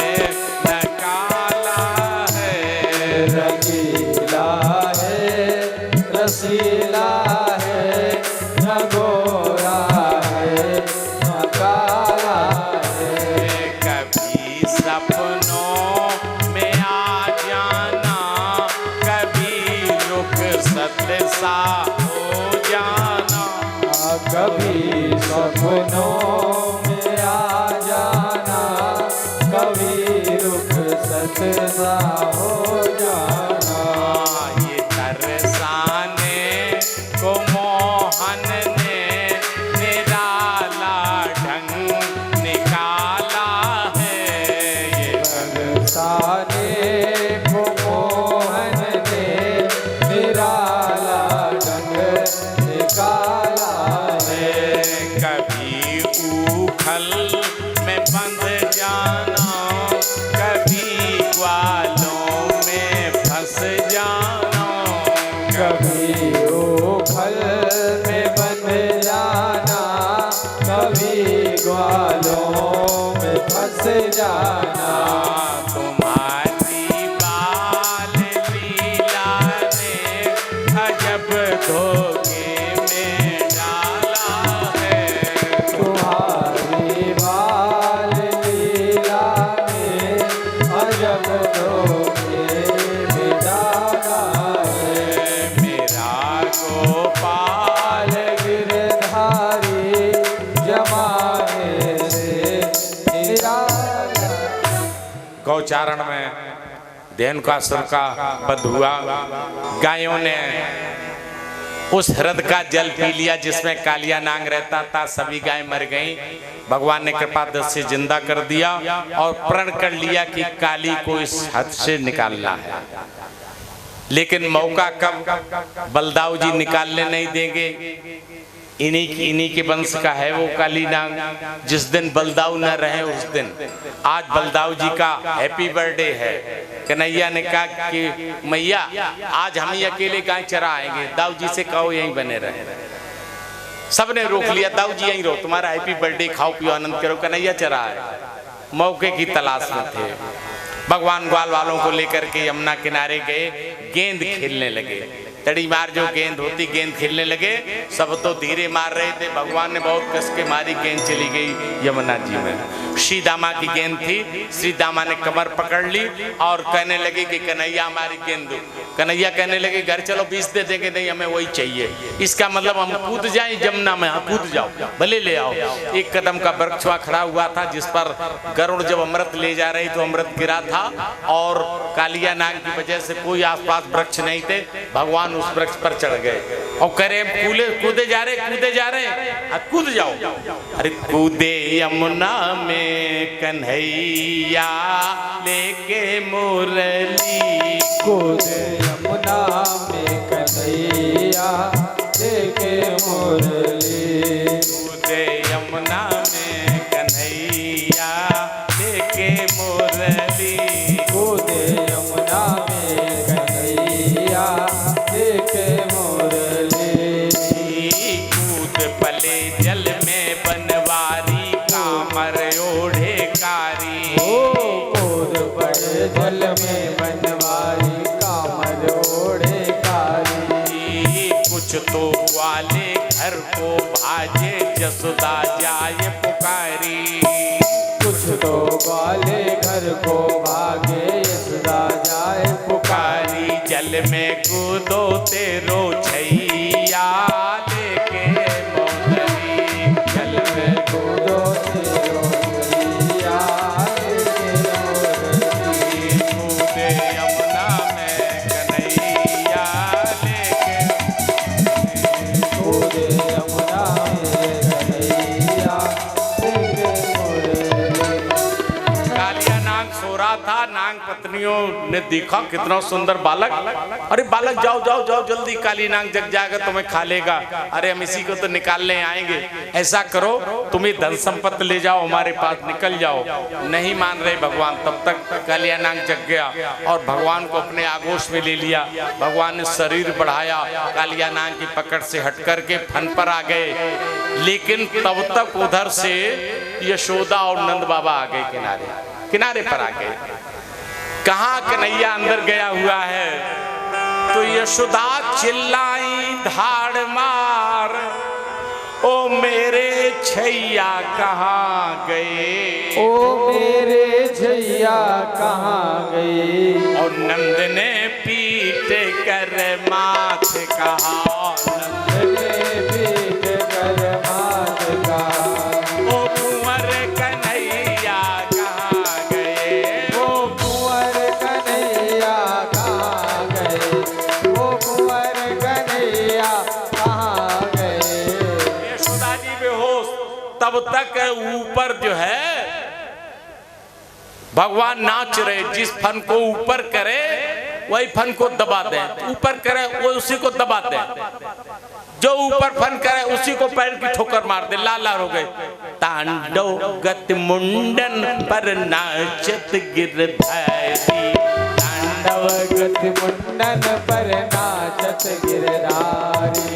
न काला है। रंगीला है रसीला है न गोरा है न काला है। कभी सपनों में आ जाना, कभी रुखसत सा हो जाना। कभी सपनों में आ जाना, कभी रुखसत सा हो जाना। ये तरसाने को मोहन ने निराला ढंग निकाला है। ये तरसाने को मोहन ने निराला ढंग निकाला है। कभी उखल में बंध जाना, कभी ग्वालों में फंस जाना। कभी उखल में बंध जाना, कभी ग्वालों में फंस जाना। तुम्हारी बाल लीला ने अजब धोखे में डाला है। तुम्हारी बाल लीला में अजब धोखे में डाला है। मेरा गोपाल गिरधारी जमाने से निराला। गौचारण में धेनुकासुर का वध हुआ। गायों ने उस हृद का जल पी लिया जिसमें कालिया नाग रहता था। सभी गाय मर गईं। भगवान ने कृपा दृष्टि से जिंदा कर दिया और प्रण कर लिया कि काली को इस हद से निकालना है। लेकिन मौका कब? बलदाऊ जी निकालने नहीं देंगे। इन्हीं के वंश का है वो काली नाग। जिस दिन बलदाऊ न रहे उस दिन, आज बलदाऊ जी का हैप्पी बर्थडे है। कन्हैया ने कहा कि मैया आज हम ही अकेले गाय चरा आएंगे, दाऊ जी से कहो यहीं बने रहे। सबने रोक लिया, दाऊ जी यहीं रहो, तुम्हारा हैप्पी बर्थडे खाओ पियो आनंद करो। कन्हैया चरा है। मौके की तलाश में थे। भगवान ग्वाल वालों को लेकर के यमुना किनारे गए, गेंद खेलने लगे। तड़ी मार जो गेंद होती, गेंद खेलने लगे। सब तो धीरे मार रहे थे, भगवान ने बहुत कस के मारी, गेंद चली गई यमुना जी में। श्री दामा की गेंद थी। श्री दामा ने कमर पकड़ ली और कहने लगे कि कन्हैया हमारी गेंद दो। कन्हैया कहने लगे घर चलो 20 दे देंगे। नहीं हमें वही चाहिए। इसका मतलब हम कूद जाएं यमुना में। कूद जाओ, भले ले आओ। एक कदम का वृक्ष खड़ा हुआ था जिस पर गरुड़ जब अमृत ले जा रही तो अमृत गिरा था और कालिया नाग की वजह से कोई आसपास वृक्ष नहीं थे। भगवान उस वृक्ष पर चढ़ गए और कह रहे कूदे जा रहे कूद जाओ। अरे कूदे यमुना में कन्हैया लेके मुरली। कूदे यमुना में कन्हैया लेके मुरली। कूदे यमुना में कन्हैया लेके मुरली। कूदे यमुना में कन्हैया लेके मुरली। कूद पले जल में बनवारी, कामर ओढ़े कारी। कूद पड़े जल में बनवारी, कामर को भाजे जसोदा जाए पुकारी। कुछ तो ग्वाले घर को भागे यशोदा जाए पुकारी। जल में कूदो तेरो छैया लेके मोहरी। जल में कूदो तेरो छैया लेके मोहरी। कूदे यमुना में कन्हैया लेके। कूदे यमुना में कन्हैया लेके मोहरी। कालिया नाग सो रहा था। नाग पत्नियों ने देखा कितना सुंदर बालक। अरे बालक जाओ जाओ जाओ जल्दी, काली नाग जग जाएगा तुम्हें खा लेगा। अरे हम इसी को तो निकालने आएंगे। ऐसा करो तुम्हें धन संपत्ति ले जाओ, हमारे पास निकल जाओ। नहीं मान रहे भगवान। तब तक कालिया नाग जग गया और भगवान को अपने आगोश में ले लिया। भगवान ने शरीर बढ़ाया, कालिया नाग की पकड़ से हट करके फन पर आ गए। लेकिन तब तक उधर से यशोदा और नंद बाबा आ गए किनारे किनारे पर आ गए। कहाँ कन्हैया अंदर गया हुआ है। तो यशोदा चिल्लाई धाड़ मार, ओ मेरे छैया कहाँ गए। ओ मेरे छैया कहाँ गए। और नंद ने पीट कर माथ कहा। नंद ने पीट कर माथ कहा। ओ कुंवर कन्हैया कहाँ गए। ओ कुंवर कन्हैया कहाँ गए। ओ कुंवर कन्हैया कहाँ गए। यशोदा जी बेहोश। तब तक ऊपर जो है भगवान नाच रहे। जिस फन को ऊपर करे वही फन को दबा दे। ऊपर करे वो उसी को दबा दे। जो ऊपर फन करे उसी को पैर की ठोकर मार दे। लाल लाल हो गए। तांडव गत मुंडन पर नाचत गिरधारी। तांडव गति मुंडन पर नाचत गिरधारी।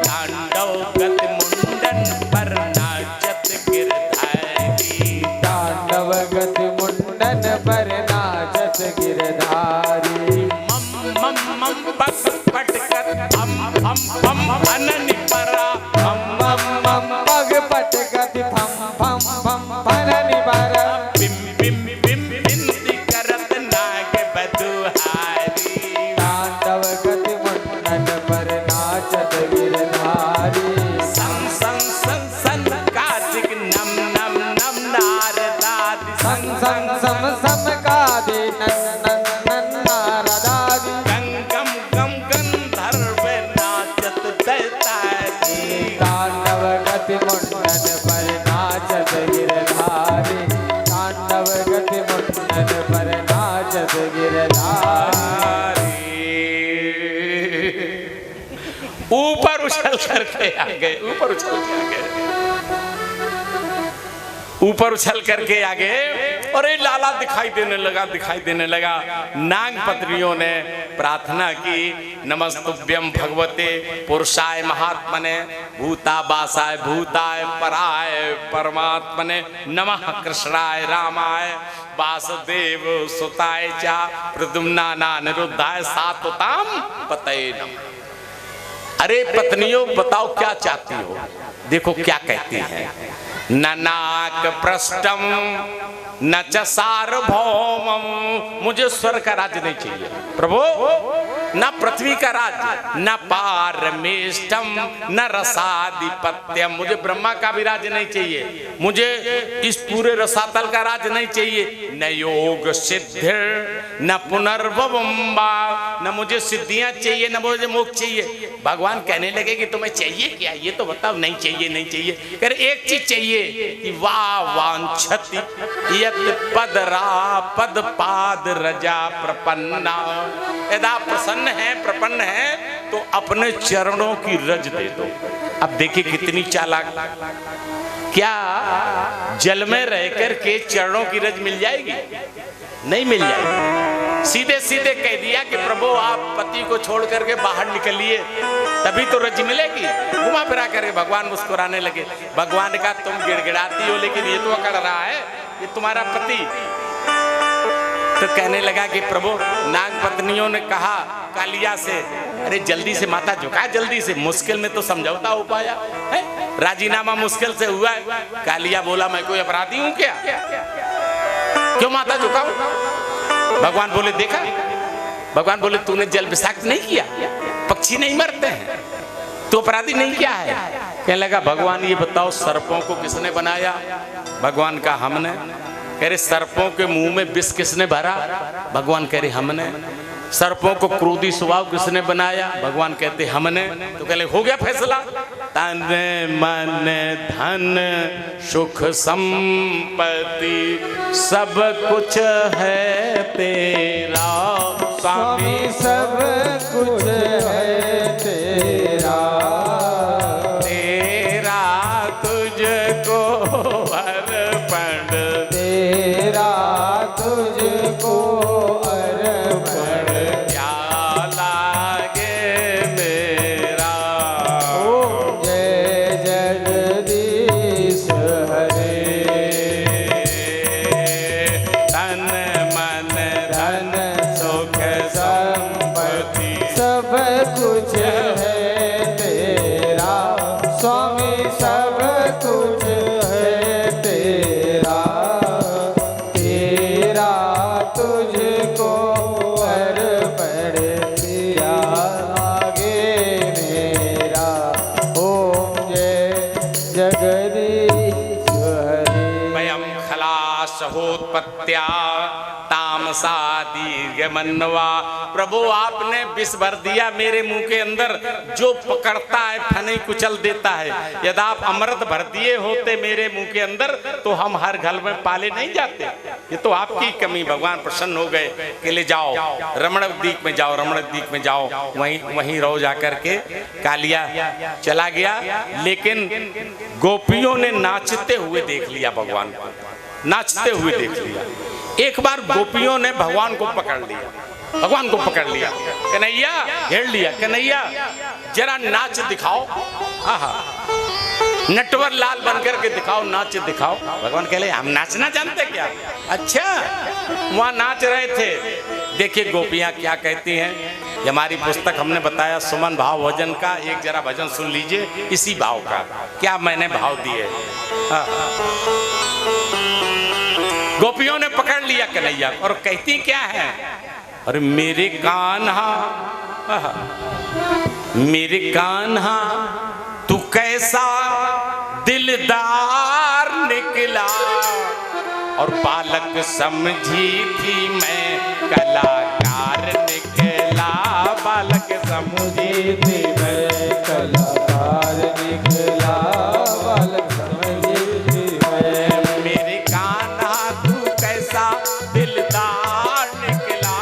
तांडव गत मुंडन पर नाचत गिरधारी। तांडव गति मुंडन पर नाचत गिरधारी। मम मम मम बस पटकत हम हम अननि परा। मम मम मम पग पटकति फम फम फम फननि पर। बिम बिम बिम बिंदी करत नाग बधुहारी। तांडव गति मुंडन पर नाचत गिरधारी। सन सन सन सन कार्तिक नम नम नम नारदादि। सं सं सम सम कादि नन नन नन नारदादि। गम गम गम गंधर्व नाचत दैतारी। तांडव गति मुंडन पर नाचत गिरधारी। तांडव गति मुंडन पर नाचत गिरधारी। ऊपर उछल करके आ गए। ऊपर उछल के आ गए। ऊपर उछल करके आ गए। और ये लाला दिखाई देने लगा दिखाई देने लगा। नाग पत्नियों ने प्रार्थना की, नमस्तुभ्यं भगवते पुरुषाय महात्मने भूतावासाय भूताय पराय परमात्मने नमः कृष्णाय रामाय वासुदेव सुताय चा प्रद्युम्नाना निरुद्धाय सात्वताम पतये नमः। अरे पत्नियों बताओ क्या चाहती हो। देखो क्या कहती है। न नाक पृष्ठम न च सार्वभौमम। मुझे स्वर्ग का राज्य नहीं चाहिए प्रभु, न पृथ्वी का राज्य, न पारमेष्टम न रसाधिपत्यम। मुझे ब्रह्मा का भी राज्य नहीं चाहिए। मुझे इस पूरे रसातल का राज्य नहीं चाहिए। न योग सिद्धि न पुनर्भवम्बा। न मुझे सिद्धियां चाहिए न मुझे मोक्ष चाहिए। भगवान कहने लगे कि तुम्हें चाहिए क्या, ये तो बताओ। नहीं चाहिए नहीं चाहिए। कह रहे एक चीज चाहिए कि वाह वांछति यत पदरा पद पाद रजा प्रपन्ना। यदा प्रसन्न है प्रपन्न है तो अपने चरणों की रज दे दो। अब देखिए कितनी चालाक। क्या जल में रहकर के चरणों की रज मिल जाएगी? नहीं मिल जाएगी। सीधे सीधे कह दिया कि प्रभु आप पति को छोड़ करके बाहर निकलिए तभी तो रज मिलेगी। घुमा फिरा करके भगवान मुस्कुराने लगे। भगवान ने कहा तुम गिड़गिड़ाती हो लेकिन ये तो अकड़ रहा है, ये तुम्हारा पति। तो कहने लगा कि प्रभु, नाग पत्नियों ने कहा कालिया से, अरे जल्दी से माथा झुका, जल्दी से, मुश्किल में तो समझौता हो पाया है, राजीनामा मुश्किल से हुआ है। कालिया बोला, मैं कोई अपराधी हूं क्या, क्यों माथा झुकाऊं? भगवान बोले, देखा, भगवान बोले तूने जल विषाक्त नहीं किया, पक्षी नहीं मरते हैं, तो अपराधी नहीं किया है। कहने लगा, भगवान ये बताओ सर्पों को किसने बनाया? भगवान का हमने। कह रहे सर्पों के मुंह में विष किसने भरा? भगवान कह रहे हमने। सर्पों को क्रोधी स्वभाव किसने बनाया? भगवान कहते हमने। तो कहले हो गया फैसला, तन मन धन सुख संपत्ति सब कुछ है तेरा स्वामी, सब कुछ है तेरा, तेरा तुझको अर्पण, तेरा तुझको अर्पण, क्या लागे मेरा। ओम जय जगदीश हरे, तन मन धन सुख संपत्ति सब कुछ है तेरा स्वामी, सब कुछ है तेरा, तेरा तुझको अर्पण, किया आगे मेरा। ओम जय जगदीश हरे। वयम खलास होत्पत्त्या तामसा दीर्घ मनवा। प्रभु आपने विष भर दिया मेरे मुंह के अंदर, जो पकड़ता है फनी कुचल देता है। यदि आप अमृत भर दिए होते मेरे मुंह के अंदर तो हम हर घर में पाले नहीं जाते। ये तो आपकी कमी। भगवान प्रसन्न हो गए कि ले जाओ रमण द्वीप में जाओ, रमण द्वीप में जाओ, वहीं रहो जाकर के। कालिया चला गया, लेकिन गोपियों ने नाचते हुए देख लिया भगवान को, नाचते हुए देख लिया। एक बार गोपियों ने भगवान को पकड़ लिया, भगवान को पकड़ लिया, कन्हैया घेर लिया, कन्हैया जरा नाच दिखाओ, आहा नटवर लाल बनकर के दिखाओ, नाच दिखाओ। भगवान कह ले, हम नाचना जानते क्या? अच्छा, वहां नाच रहे थे। देखिए गोपियां क्या कहती हैं। ये हमारी पुस्तक हमने बताया सुमन भाव भजन का, एक जरा भजन सुन लीजिए इसी भाव का, क्या मैंने भाव दिए। गोपियों ने पकड़ लिया कन्हैया और कहती क्या है, अरे मेरे कान्हा, मेरे कान्हा तू कैसा दिलदार निकला, और बालक समझी थी मैं कलाकार निकला, बालक समझी थी मैं कलाकार निकला, बालक समझी थी मैं। मेरे कान्हा तू कैसा दिलदार निकला,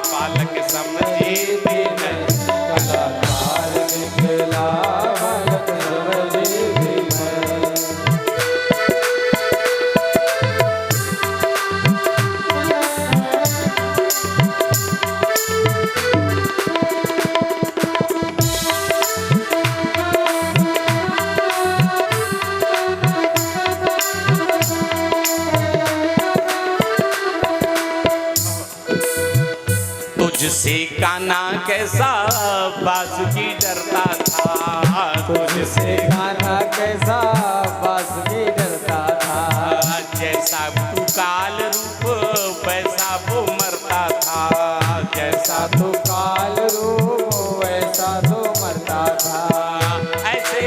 बालक समझी थी मैं कलाकार निकला, बालक समझी थी मैं। तुझसे कान्हा कैसा बासुकी डरता था, तुझसे कान्हा कैसा बांसुरी डरता था, जैसा तू काल रूप वैसा वो मरता था, जैसा तू काल रूप वैसा तो मरता था। ऐसे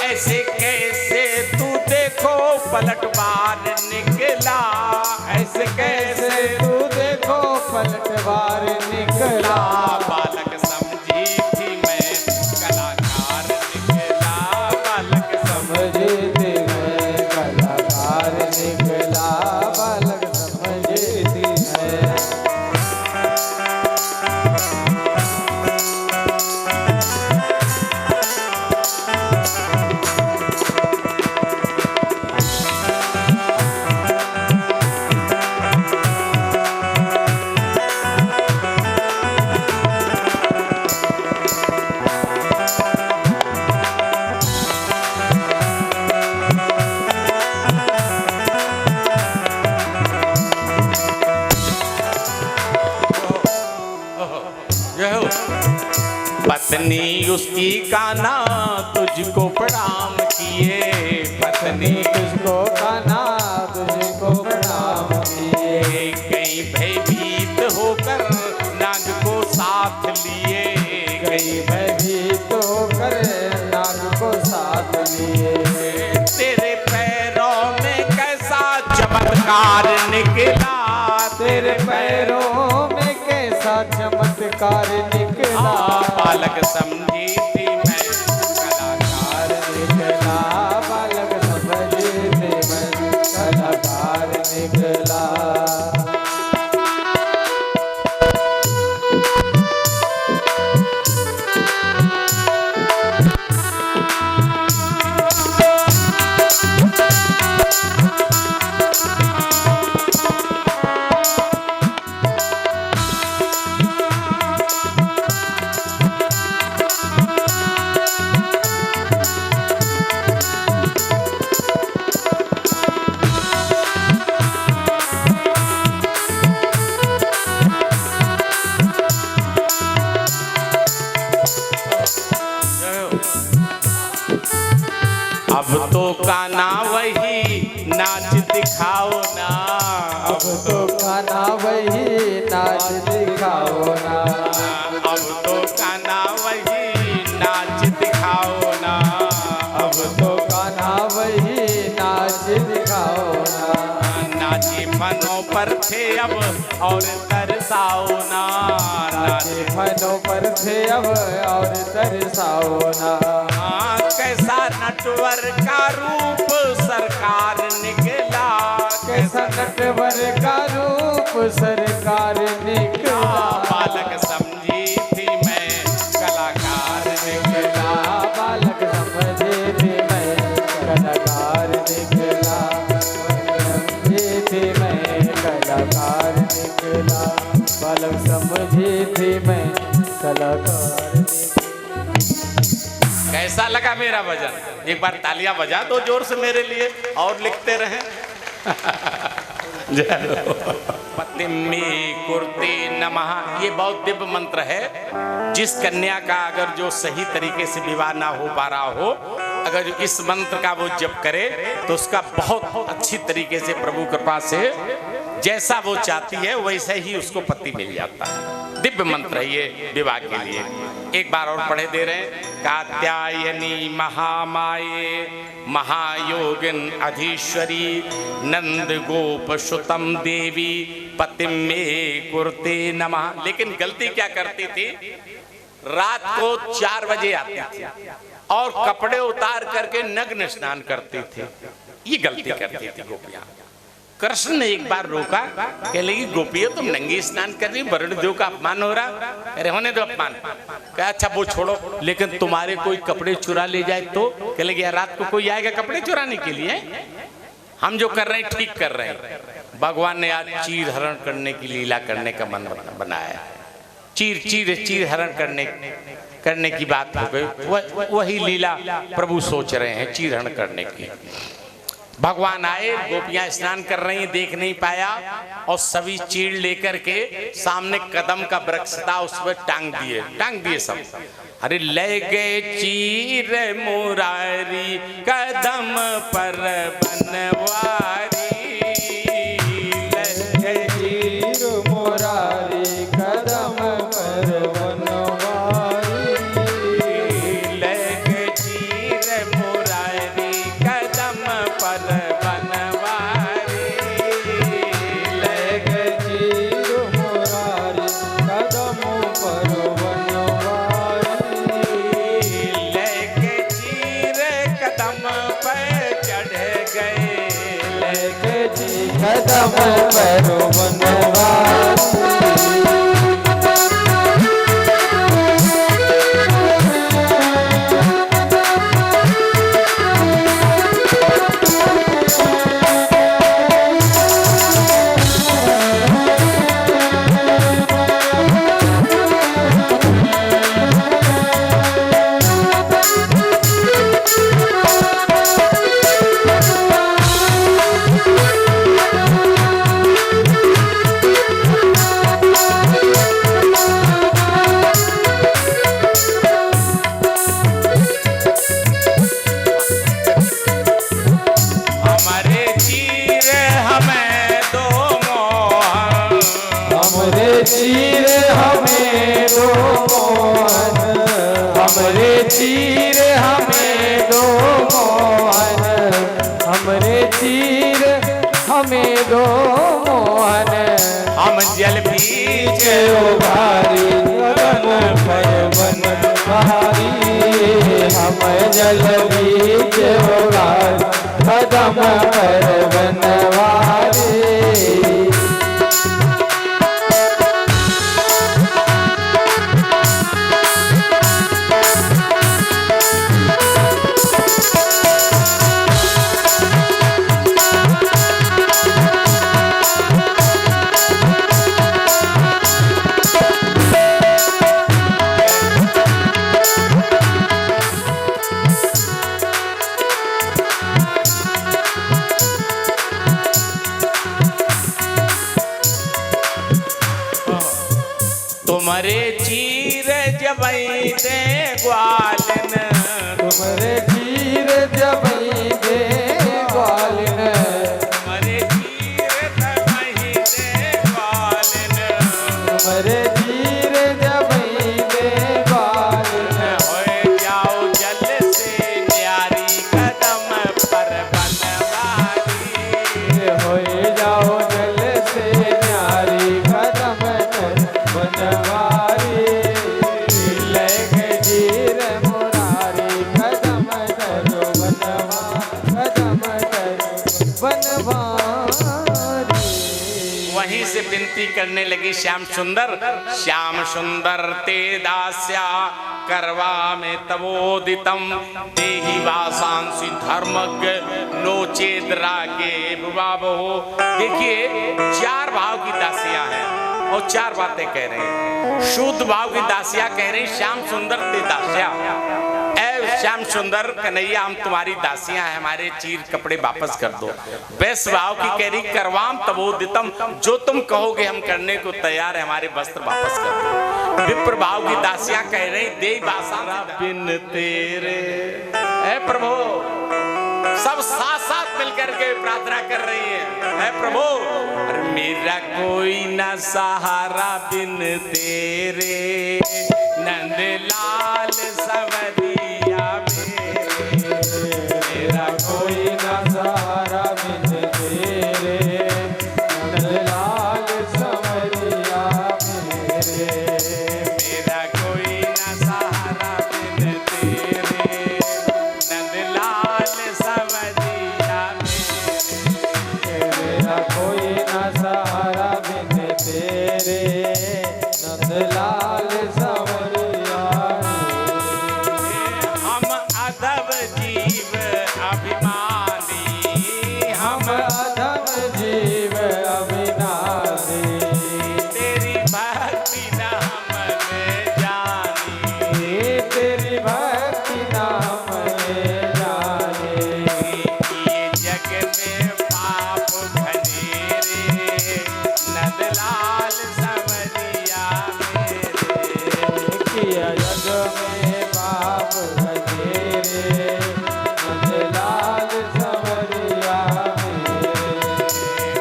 ऐसे कैसे तू देखो पलटवार निकला, ऐसे कैसे तू देखो पलटवार निकला, बालक समझी थी मैं कलाकार निकला, बालक समझी थी मैं कलाकार निकला, बालक समझी थी मैं। पत्नी उसकी काना तुझको प्रणाम किए, पत्नी तुझको काना तुझको प्रणाम किए, कहीं भयभीत होकर नाग को साथ लिए, कहीं भयभीत होकर नाग को साथ लिए। तेरे पैरों में कैसा चमत्कार निकला, तेरे पैरों में कैसा चमत्कार निकला, बालक समझी थी मैं कलाकार निकला, बालक समझी थी मैं कलाकार निकला। अब तो काना वही नाच दिखाओ ना, अब तो काना वही नाच दिखाओ ना, अब तो काना वही नाच दिखाओ ना, अब तो काना वही नाच दिखाओ ना। नाचे फनों पर थे अब और तरसाओ ना, नाचे फनों पर थे अब और तरसाओ ना। कैसा नटवर का रूप सरकार निकला, कैसा नटवर का रूप सरकार निकला, बालक समझी थी मैं कलाकार निकला, बालक समझी थी मैं कलाकार निकला, समझी थी मैं कलाकार निकला, बालक समझी थी मैं कलाकार निकला। कैसा लगा मेरा भजन? एक बार तालियां बजा दो जोर से मेरे लिए और लिखते रहें। पतिमे कुर्ते नमः, ये बहुत दिव्य मंत्र है। जिस कन्या का अगर जो सही तरीके से विवाह ना हो पा रहा हो, अगर इस मंत्र का वो जप करे तो उसका बहुत अच्छी तरीके से प्रभु कृपा से जैसा वो चाहती है वैसे ही उसको पति मिल जाता है। दिव्य मंत्र है ये विवाह के लिए। एक बार और पढ़े दे रहे हैं। कात्यायनी महामाये महायोगिन अधीश्वरी नंद गोप सुतम देवी पतिम में कुर्ते नमः। लेकिन गलती क्या करती थी, रात को 4 बजे आती थी और कपड़े उतार करके नग्न स्नान करती थी। ये गलती करती थी गोपियां। कृष्ण ने एक बार रोका, कह लगी गोपियों तुम नंगी स्नान कर रही, वरुण देव का अपमान हो रहा। अरे होने दो अपमान। कहा अच्छा वो छोड़ो, लेकिन तुम्हारे कोई कपड़े चुरा ले जाए तो? कह लगी यार रात को कोई आएगा कपड़े चुराने के लिए? हम जो कर रहे हैं ठीक कर रहे हैं। भगवान ने आज चीर हरण करने की लीला करने का मन बनाया। चीर हरण करने की बात हो गई। वही लीला प्रभु सोच रहे हैं, चीर हरण करने की। भगवान आए, गोपियां स्नान कर रही हैं, देख नहीं पाया और सभी चीड़ लेकर के सामने कदम का वृक्ष था उस पर टांग दिए सब। अरे ले गए चीर मुरारी कदम पर बनवारी, ले गए चीर मुरारी कदम पर बनवारी, ले गए चीर मुरारी कदम पर बनवारी, ले गए चीर मुरारी कदम पर बनवारी, ले गए चीर कदम पर चढ़ गए, ले गए चीर कदम पर बनवारी। मोहन हमरे चीर हमें दो मोहन हमरे चीर हमें दो मोहन हम जल बीच उभारी कदम पर बनवारी हम जल बीच उभारी कदम पर बनवारी तुम्हारे चीर जबई दे ग्वालन तुम्हारे चीर जबई दे ग्वालन तुम्हारे चीर जबई दे ग्वालन तुम्हारे चीर जबई दे ग्वालन हो जाओ जल से न्यारी कदम पर बनवारी हो जाओ जल से न्यारी कदम पर बनवारी लगे जीर मुरारी कदम करो बनवा कदम करो बनवारी वहीं से विनती करने लगी श्याम सुंदर ते दास्या करवा में तवोदितम देहि वासांसी धर्मज्ञ नोचेद रागे बाबो। देखिए 4 भाव की दासियां हैं और 4 बातें कह रहे हैं। शुद्ध भाव की दासियां कह रही श्याम सुंदर ते दास्या, ऐ श्याम सुंदर कन्हैया हम तुम्हारी दासियां हैं, हमारे चीर कपड़े वापस कर दो। वैश्य भाव की कह रही करवाम तबोदितम, जो तुम कहोगे हम करने को तैयार है, हमारे वस्त्र वापस कर दो। विप्र भाव की दासियां कह रही दे बासा बिन तेरे, ऐ प्रभु सब साथ साथ मिलकर के प्रार्थना कर रही है, ऐ प्रभु मेरा कोई न सहारा बिन तेरे, नंदलाल सवरिया मेरा कोई न सहारा बिन तेरे, नंदलाल सवरिया मेरे। मेरा कोई न सहारा बिन तेरे, नंदलाल सवरिया मेरा कोई न सहारा बिन तेरे, नंदलाल सवरिया मेरे। हम अधम जीव अभिमानी, हम अधम जीव अविनाशी, तेरी भक्ति नाम में जानी, तेरी भक्ति नाम में जाने। ये जग में पाप घनेरे, नंदलाल सवरिया मेरे। किया जग में पाप घनेरे, नंदलाल सवरिया मेरे।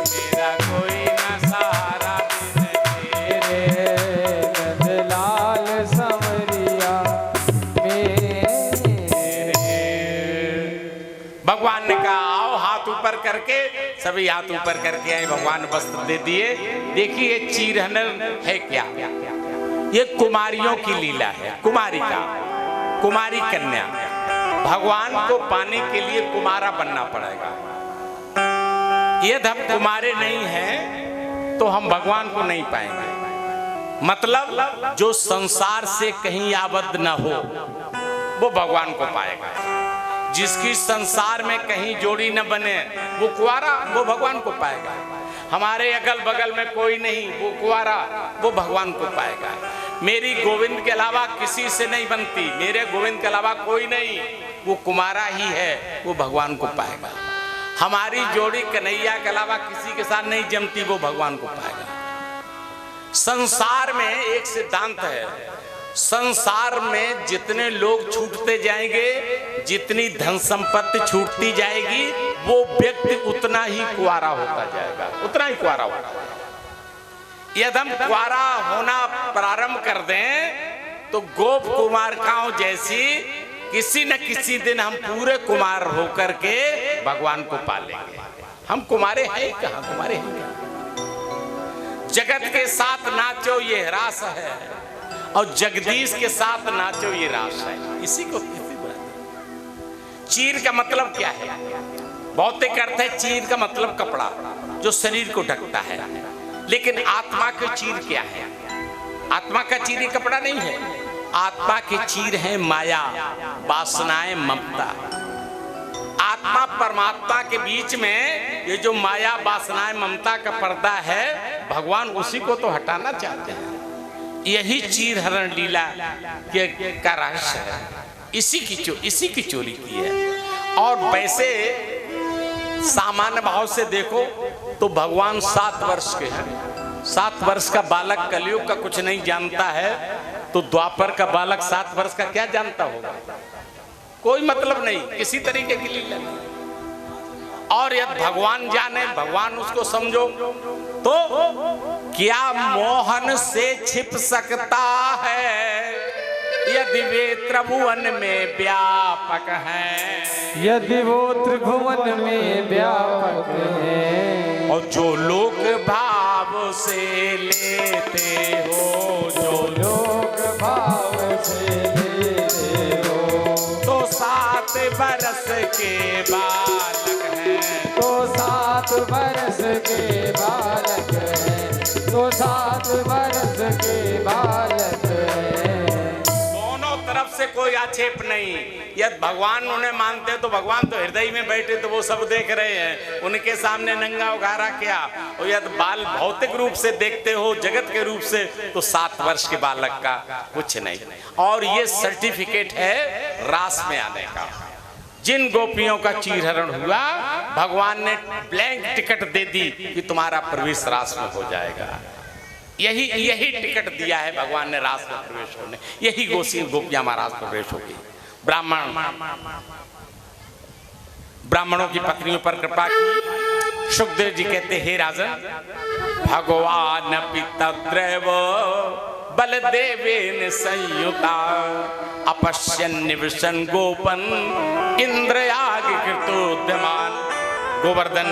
मेरा कोई न सहारा बिन तेरे, नंदलाल सवरिया मेरे। भगवान ने कहा आओ, हाथ ऊपर करके सभी हाथ ऊपर करके आए, भगवान वस्त्र दे दिए। देखिए चीरहनन है क्या, ये कुमारियों की लीला है। कुमारी कन्या, भगवान को पाने के लिए कुमारा बनना पड़ेगा। यदि हम कुमारे नहीं हैं तो हम भगवान को नहीं पाएंगे। मतलब जो संसार से कहीं आबद्ध न हो वो भगवान को पाएगा। जिसकी संसार में कहीं जोड़ी न बने वो कुंवारा, वो भगवान को पाएगा। हमारे अगल बगल में कोई नहीं, वो कुंवारा, वो भगवान को पाएगा। मेरी गोविंद के अलावा किसी से नहीं बनती, मेरे गोविंद के अलावा कोई नहीं, वो कुमारा ही है, वो भगवान को पाएगा। हमारी जोड़ी कन्हैया के अलावा किसी के साथ नहीं जमती, वो भगवान को पाएगा। संसार में एक सिद्धांत है, संसार में जितने लोग छूटते जाएंगे, जितनी धन संपत्ति छूटती जाएगी, वो व्यक्ति उतना ही कुंवारा होता जाएगा, उतना ही कुंवारा होता जाएगा। यदि हम कुंवारा होना प्रारंभ कर दें तो गोप कुमारिकाओं जैसी किसी न किसी दिन हम पूरे कुमार होकर के भगवान को पालेंगे। हम कुमारे हैं कहाँ, कुमारे हैं कहाँ? जगत के साथ नाचो ये रास है और जगदीश के साथ नाचो ये रास है। इसी को चीर का मतलब क्या है? भौतिक अर्थ है चीर का मतलब कपड़ा जो शरीर को ढकता है, लेकिन आत्मा की चीर क्या है? आत्मा का चीर ये कपड़ा नहीं है। आत्मा की चीर है माया, वासनाएं, ममता। आत्मा परमात्मा के बीच में ये जो माया, वासनाएं, ममता का पर्दा है, भगवान उसी को तो हटाना चाहते हैं। यही चीर हरण लीला का रहस्य है। इसी की चोरी की है। और वैसे सामान्य भाव से देखो तो भगवान 7 वर्ष के हैं। 7 वर्ष का बालक कलयुग का कुछ नहीं जानता है, तो द्वापर का बालक 7 वर्ष का क्या जानता होगा? कोई मतलब नहीं, किसी तरीके की लीला नहीं। और यदि भगवान जाने, भगवान उसको समझो, तो क्या मोहन से छिप सकता है यदि वे त्रिभुवन में व्यापक हैं? यदि वो त्रिभुवन में व्यापक हैं। और जो लोक भाव से लेते हो, जो लोक भाव से लेते हो, तो 7 बरस के बालक हैं। तो 7 बरस के बालक हैं। तो 7 बरस के बालक हैं। तरफ से कोई आक्षेप नहीं। यदि भगवान उन्हें मानते तो भगवान तो हृदय में बैठे, तो वो सब देख रहे हैं, उनके सामने नंगा उघारा क्या। और यदि बाल भौतिक रूप से देखते हो, जगत के रूप से, तो 7 वर्ष के बालक का कुछ नहीं। और ये सर्टिफिकेट है रास में आने का। जिन गोपियों का चीरहरण हुआ, भगवान ने ब्लैंक टिकट दे दी कि तुम्हारा प्रवेश रास में हो जाएगा। यही टिकट दिया है भगवान ने रास में प्रवेश होने। यही गोपियां महाराज प्रवेश होगी। ब्राह्मणों की पत्नियों पर कृपा की। सुखदेव जी कहते, हे राजन, भगवान पितद्रैव बलदेवेन संयुता अपश्यन् निवसन गोपन इंद्रयाग कृतोद्यमान। गोवर्धन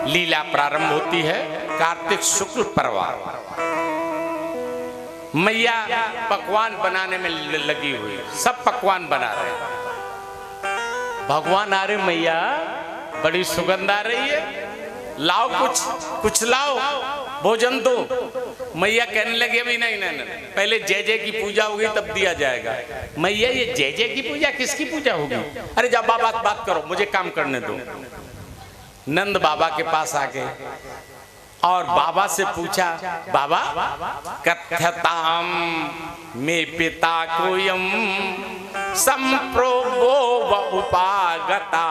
लीला प्रारंभ होती है कार्तिक शुक्ल परवार। मैया पकवान बनाने में लगी हुई, सब पकवान बना रहे। भगवान आ रहे, मैया बड़ी सुगंध आ रही है, लाओ कुछ लाओ, भोजन दो। मैया कहने लगे, अभी नहीं, पहले जय जय की पूजा होगी तब दिया जाएगा। मैया ये जय जय की पूजा किसकी पूजा होगी? अरे जब बात करो, मुझे काम करने दो। नंद बाबा के पास आ गए और बाबा से पूछा, बाबा कथ्यताम में पिता कोयम संप्रोगो व उपागता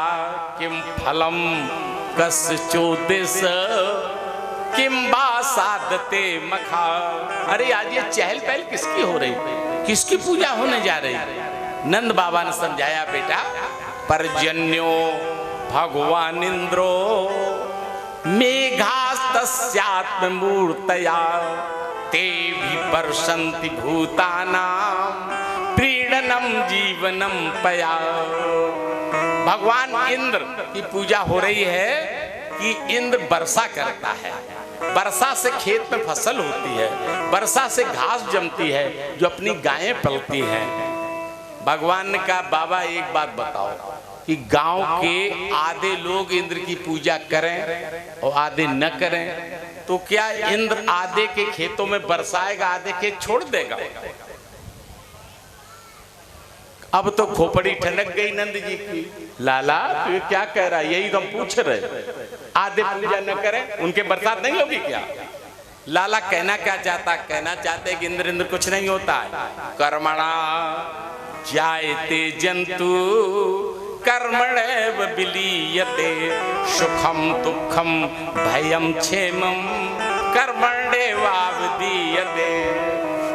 किम फलम कस्योदिस किम बा साधते मखा। अरे आज ये चहल पहल किसकी हो रही, किसकी पूजा होने जा रही? नंद बाबा ने समझाया, बेटा पर्जन्यो भगवान इंद्रो मेघास्तस्यात्म मूर्तया ते भी वर्षन्ति भूतानां प्रीणनम जीवनम पया। भगवान इंद्र की पूजा हो रही है कि इंद्र वर्षा करता है। वर्षा से खेत में फसल होती है, वर्षा से घास जमती है जो अपनी गायें पलती हैं। भगवान ने कहा, बाबा एक बात बताओ कि गांव के आधे लोग इंद्र की पूजा करें और आधे न करें, तो क्या इंद्र आधे के खेतों में बरसाएगा, आधे खेत छोड़ देगा? अब तो खोपड़ी ठनक गई नंद जी की। लाला तो ये क्या कह रहा है? यही तो हम पूछ रहे। आधे पूजा न करें, उनके बरसात नहीं होगी क्या? लाला कहना क्या चाहता? कहना चाहते कि इंद्र कुछ नहीं होता है। कर्मणा जायते जंतु कर्मणैव विलीयते सुखम दुखम भयम क्षेमम कर्मण्येवावदीयते।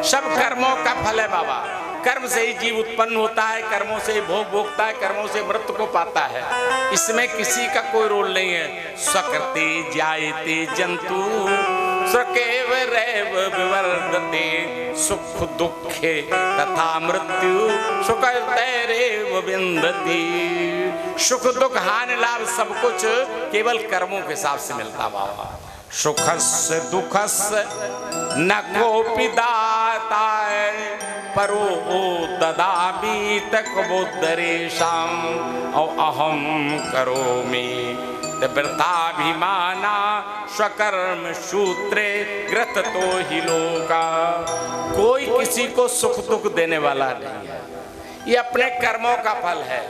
सब कर्मों का फल है बाबा। कर्म से ही जीव उत्पन्न होता है, कर्मों से भोग भोगता है, कर्मों से मृत्यु को पाता है। इसमें किसी का कोई रोल नहीं है। सकृते जायते जंतु सकेवरेव विवर्धते सुख दुखे तथा मृत्यु सुख तैरेव विंदति। सुख दुख हानि लाभ सब कुछ केवल कर्मों के हिसाब से मिलता बाबा। सुखस्य दुखस्य न कोपि दाताय परो ददामि तकबोद्धरेषां अहम करोमि वृथाभिमाना स्वकर्म सूत्रे ग्रथतो हि लोका। कोई किसी को सुख दुख देने वाला नहीं है, ये अपने कर्मों का फल है।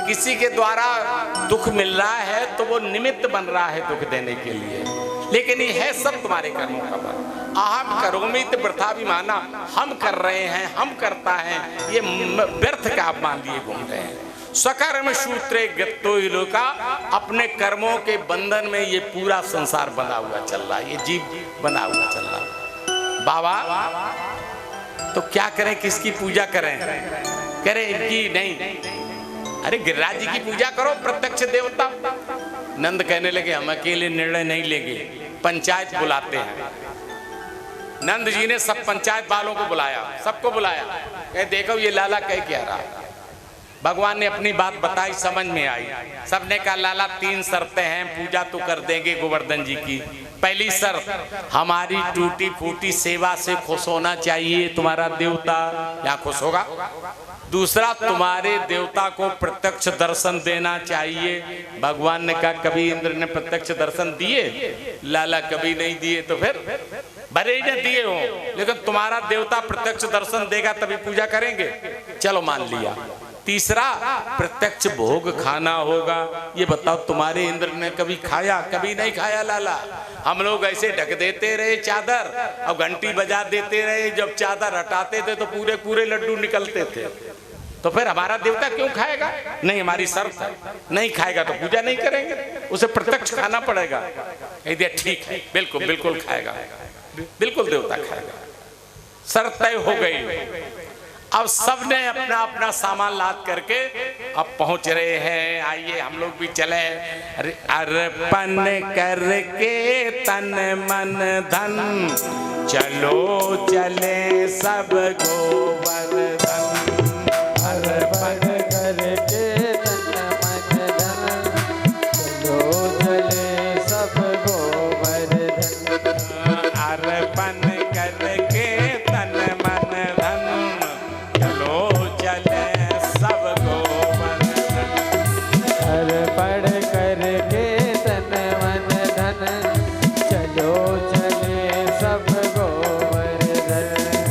किसी के द्वारा दुख मिल रहा है तो वो निमित्त बन रहा है दुख देने के लिए, लेकिन ये है सब तुम्हारे कर्मों का फल। अहम करोमि तो वृथाभिमाना, हम कर रहे हैं, हम करता है, ये व्यर्थ का आप मान लिए घूम रहे हैं। स्वकर्म सूत्रे गतो हि लोका, अपने कर्मों के बंधन में ये पूरा संसार बंधा हुआ चल रहा है, ये जीव बंधा हुआ चल रहा है। बाबा तो क्या करें, किसकी पूजा करें? करें इनकी नहीं, अरे गिरिराज जी की पूजा करो, प्रत्यक्ष देवता। नंद कहने लगे हम अकेले निर्णय नहीं लेंगे, पंचायत बुलाते हैं। नंद जी ने सब पंचायत वालों को बुलाया, सबको बुलाया, कहे देखो ये लाला कह क्या रहा। भगवान ने अपनी बात बताई, समझ में आई। सबने कहा लाला 3 शर्तें हैं, पूजा तो कर देंगे गोवर्धन जी की। पहली शर्त, हमारी टूटी फूटी सेवा से खुश होना चाहिए तुम्हारा देवता, यहाँ खुश होगा। दूसरा, तुम्हारे देवता को प्रत्यक्ष दर्शन देना चाहिए। भगवान ने कहा कभी इंद्र ने प्रत्यक्ष दर्शन दिए? लाला कभी नहीं दिए, तो फिर भले ही न दिए हो, लेकिन तुम्हारा देवता प्रत्यक्ष दर्शन देगा तभी पूजा करेंगे। चलो मान लिया। तीसरा, प्रत्यक्ष भोग खाना होगा। ये बताओ तुम्हारे इंद्र ने कभी खाया? कभी नहीं खाया लाला। हम लोग ऐसे ढक देते रहे चादर और घंटी बजा देते रहे, जब चादर हटाते थे तो पूरे पूरे लड्डू निकलते थे। तो फिर हमारा देवता क्यों खाएगा? नहीं, हमारी शर्त है, नहीं खाएगा तो पूजा नहीं करेंगे, उसे प्रत्यक्ष खाना पड़ेगा। ठीक है, बिल्कुल बिल्कुल खाएगा, बिल्कुल देवता खाएगा। शर्त तय हो गई। अब सबने अपना अपना सामान लाद करके अब पहुंच रहे हैं। आइए हम लोग भी चले। अर्पण करके तन मन धन, चलो चले सब गोवर्धन। अर्पण करके तन मन धन, चलो चले सब गोवर्धन। अर्पण करके तन मन धन, चलो चले सब गोवर्धन। अर्पण करके तन मन धन, चलो चले सब गोवर्धन।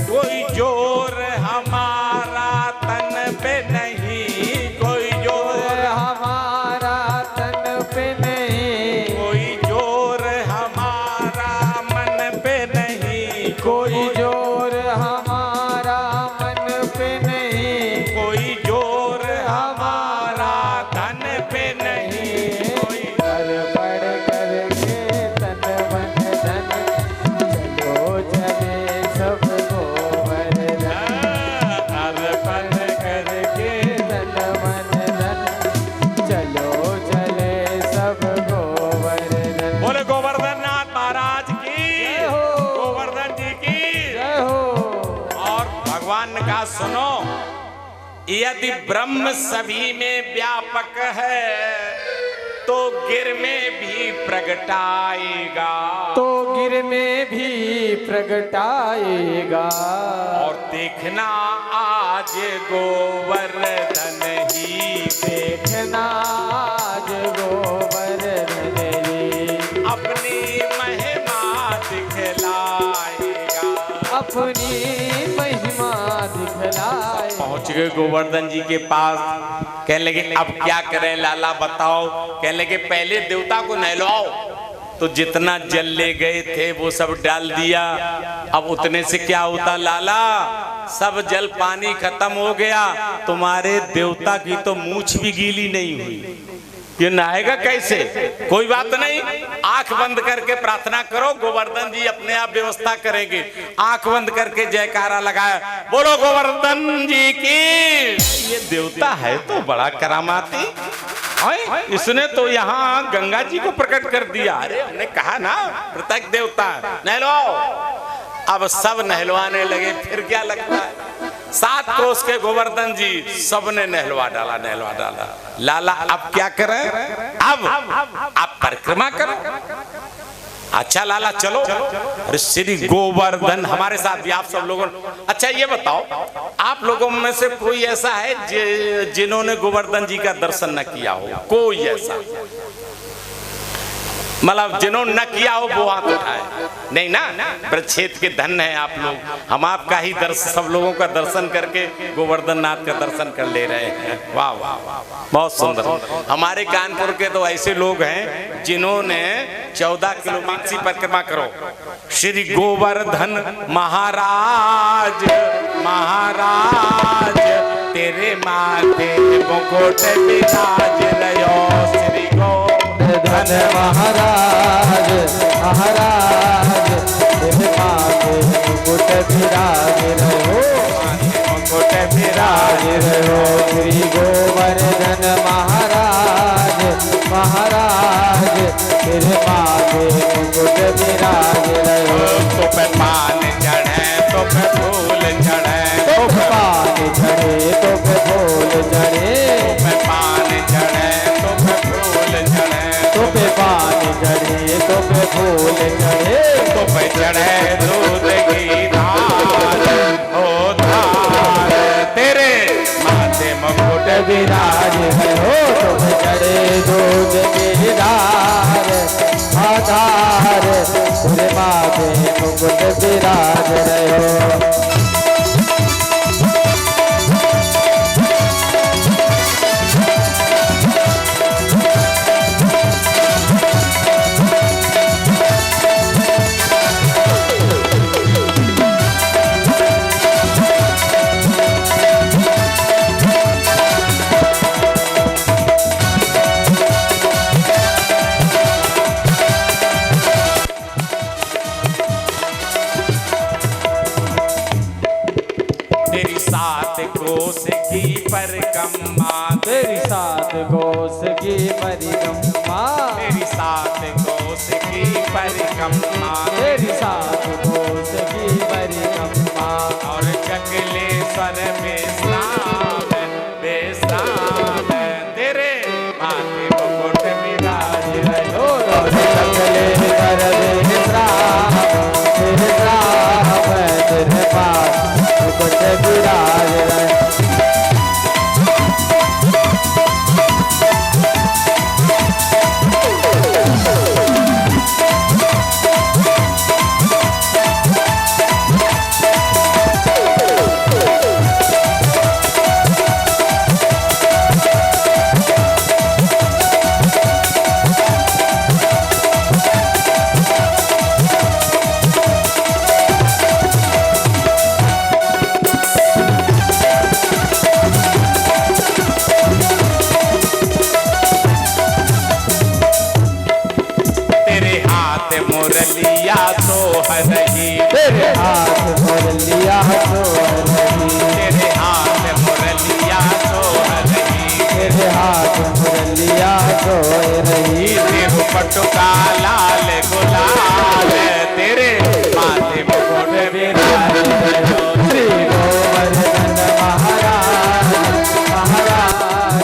कोई जोर हमारा तन पे नहीं, कोई जोर हमारा तन पे नहीं, कोई जोर हमारा मन पे नहीं, कोई जोर हमारा मन पे नहीं, कोई जोर हमारा धन पे नहीं, कोई अर्पण करके तन मन धन, चलो चले सब गोवर्धन। अर्पण करके तन मन धन, चलो चले सब गोवर्धन। बोले गोवर्धन नाथ महाराज की, जय हो। गोवर्धन जी की। जय हो। और भगवान का सुनो, यदि ब्रह्म सभी में व्यापक है तो गिर में भी प्रगटाएगा, तो गिर में भी प्रगटाएगा। और देखना आज गोवर्धन ही देखना आज गोवर्धन जी अपनी महिमा दिखलाएगा। अपनी महिमा दिखलाए। पहुंच गए गोवर्धन जी के पास। कहने लगे अब क्या करें लाला बताओ। कहने लगे पहले देवता को नहलाओ। तो जितना जल ले गए थे वो सब डाल दिया। अब उतने से क्या होता लाला, सब जल पानी खत्म हो गया, तुम्हारे देवता की तो मूछ भी गीली नहीं हुई। ये नहाएगा कैसे? कोई बात नहीं, आंख बंद करके प्रार्थना करो, गोवर्धन जी अपने आप व्यवस्था करेंगे। आंख बंद करके जयकारा लगाया, बोलो गोवर्धन जी की। ये देवता है तो बड़ा करामाती, इसने तो यहाँ गंगा जी को प्रकट कर दिया। अरे हमने कहा ना प्रत्येक देवता नहलवाओ। अब सब नहलवाने लगे, फिर क्या लगता है 7 कोस के गोवर्धन जी सबने नहलवा डाला, नहलवा डाला। लाला अब क्या करें, अब आप परिक्रमा करें। अच्छा लाला चलो। अरे श्री गोवर्धन हमारे साथ भी आप सब लोगों। अच्छा ये बताओ आप लोगों में से कोई ऐसा है जिन्होंने गोवर्धन जी का दर्शन न किया हो? कोई ऐसा मतलब जिन्होंने न किया हो वो हाथ उठाए। नहीं ना, ब्रह्मक्षेत्र के धन है आप लोग। हम आपका ही दर्शन, सब लोगों का दर्शन करके गोवर्धन नाथ का दर्शन कर ले रहे हैं। वाह वाह बहुत सुंदर। हमारे कानपुर के तो ऐसे लोग हैं जिन्होंने 14 किलोमीटर परिक्रमा करो। श्री गोवर्धन महाराज महाराज तेरे माथे मुकुट विराज रहो। श्री धन महाराज महाराज तेरे माथे मुकुट विराज रहो। मुकुट विराज रहो। श्री गोवर्धन महाराज महाराज तेरे माथे मुकुट विराज रहो। तो पे पान चढ़े तो पे फूल चढ़े, तो पे पान चढ़े तो पे फूल चढ़े, तो पे पान चढ़े तो पे फूल चढ़े, तो पे पान चढ़े तो पे फूल चढ़े, तो पे चढ़े दूध की धार हो धार तेरे माथे मुकुट विराज है हो। तो पे चढ़े दूध की धार आधार तेरे माथे मुकुट विराज रहो। तेरी 7 कोस की परिक्रमा, तेरी 7 कोस की परिक्रमा, तेरी 7 कोस की परिक्रमा, तेरी 7 कोस की परिक्रमा। और जगलेश्वर बेस्राम बेस्राम तेरे माथे मुकुट विराज रहो। जगलेश्वर बेस्राम बेस्राम तेरे पास मुकुट विराज रहो। मुरलिया सोहरही, तेरे हाथ मुरलिया सोहरही, तेरे हाथ मुरलिया सोहरही, तेरे हाथ मुरलिया सोहरही। देव पटुका लाल गुलाल तेरे माथे मुकुट विराज रहो। श्री गोवर्धन महाराज महाराज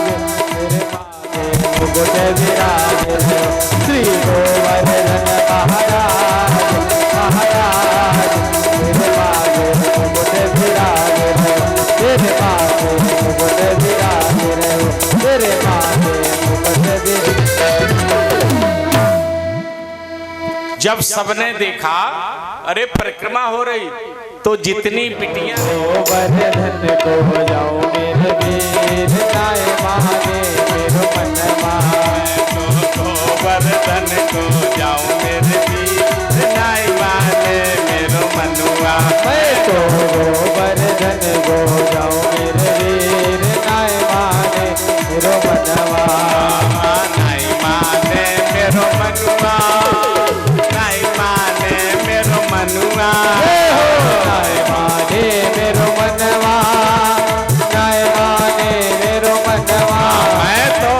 तेरे माथे मुकुट विराज रहो। श्री गोवर्धन महाराज महाराज तेरे माथे मुकुट विराज रहो। तेरे माथे मुकुट विराज रहो। तेरे माथे मुकुट विराज। जब सबने देखा अरे परिक्रमा हो रही तो जितनी बिटियां गोवर्धन को हो जाओ मेरे वीर नाय माने मेरो मनवा। गोवर्धन को जाऊं मेरे वीर नाय माने मेरो मनुआ। मैं तो गोवर्धन को हो जाओ मेरे वीर नाय माने मेरो मनवा। नाय माने मेरो मनुआ, नाय माने मेरो मनुआ, नाय माने मेरो मनवा, नाय माने मेरो मनवा। मैं तो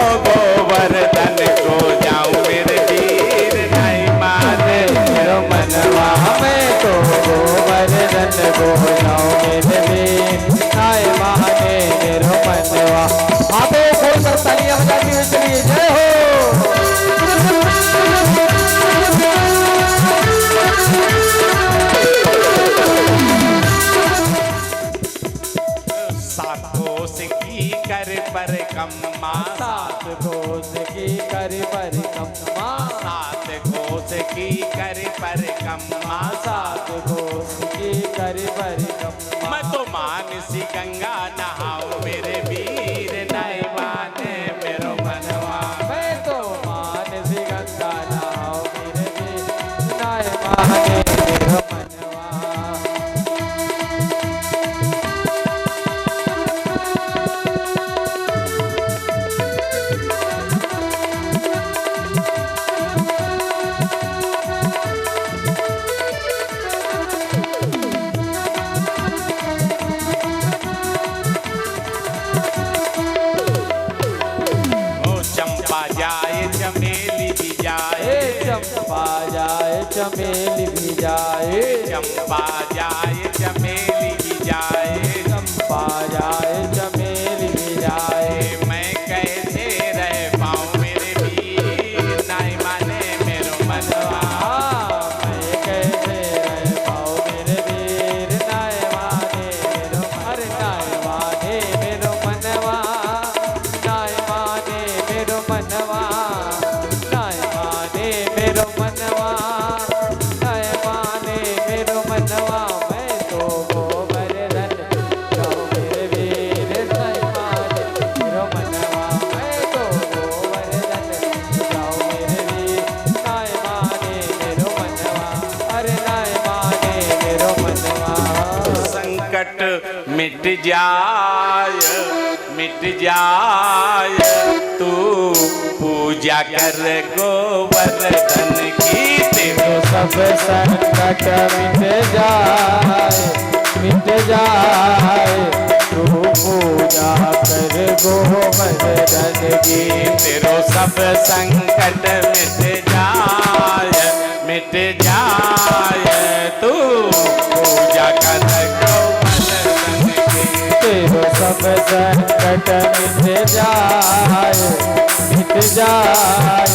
सात कोस की कर परिक्रमा, सात कोस की कर परिक्रमा, सात कोस की कर परिक्रमा, सात कोस की कर परिक्रमा। मैं तो मानसी गंगा नहाओ मेरे वीर, नहीं माने मेरो मनवा। मैं तो मानसी गंगा नहाओ मेरे वीर, नहीं माने मेरो मनवा। चंपा जाए चमेली भी जाए, चंपा जाए चमेली भी जाए, चंपा जाए चमेली भी जाए। मैं कैसे रह पाऊँ मेरे वीर, नहीं माने मेरो मनवा। मैं कैसे रह पाऊँ मेरे वीर, नहीं माने मेरो, अरे नहीं माने मेरो मनवा, नहीं माने मेरो मनवा, नहीं माने मेरो मनवा, नहीं माने मेरो मनवा। मैं तो गोवर्धन जाऊँ मेरे वीर, नहीं माने मेरो मनवा। मैं तो गोवर्धन जाऊँ मेरे वीर, नहीं माने मेरो मनवा, अरे नहीं माने मेरो मनवा। संकट मिट जाए, मिट जाए, तू पूजा कर गोवर्धन की, तेरो सब संकट मिट जाए, मिट जाए, तू पूजा कर गोवर्धन की। तेरो सब संकट मिट जाए, मिट जाए, तू पूजा कर गोवर्धन की। तेरो सब संकट मिट जाए, मिट जाए,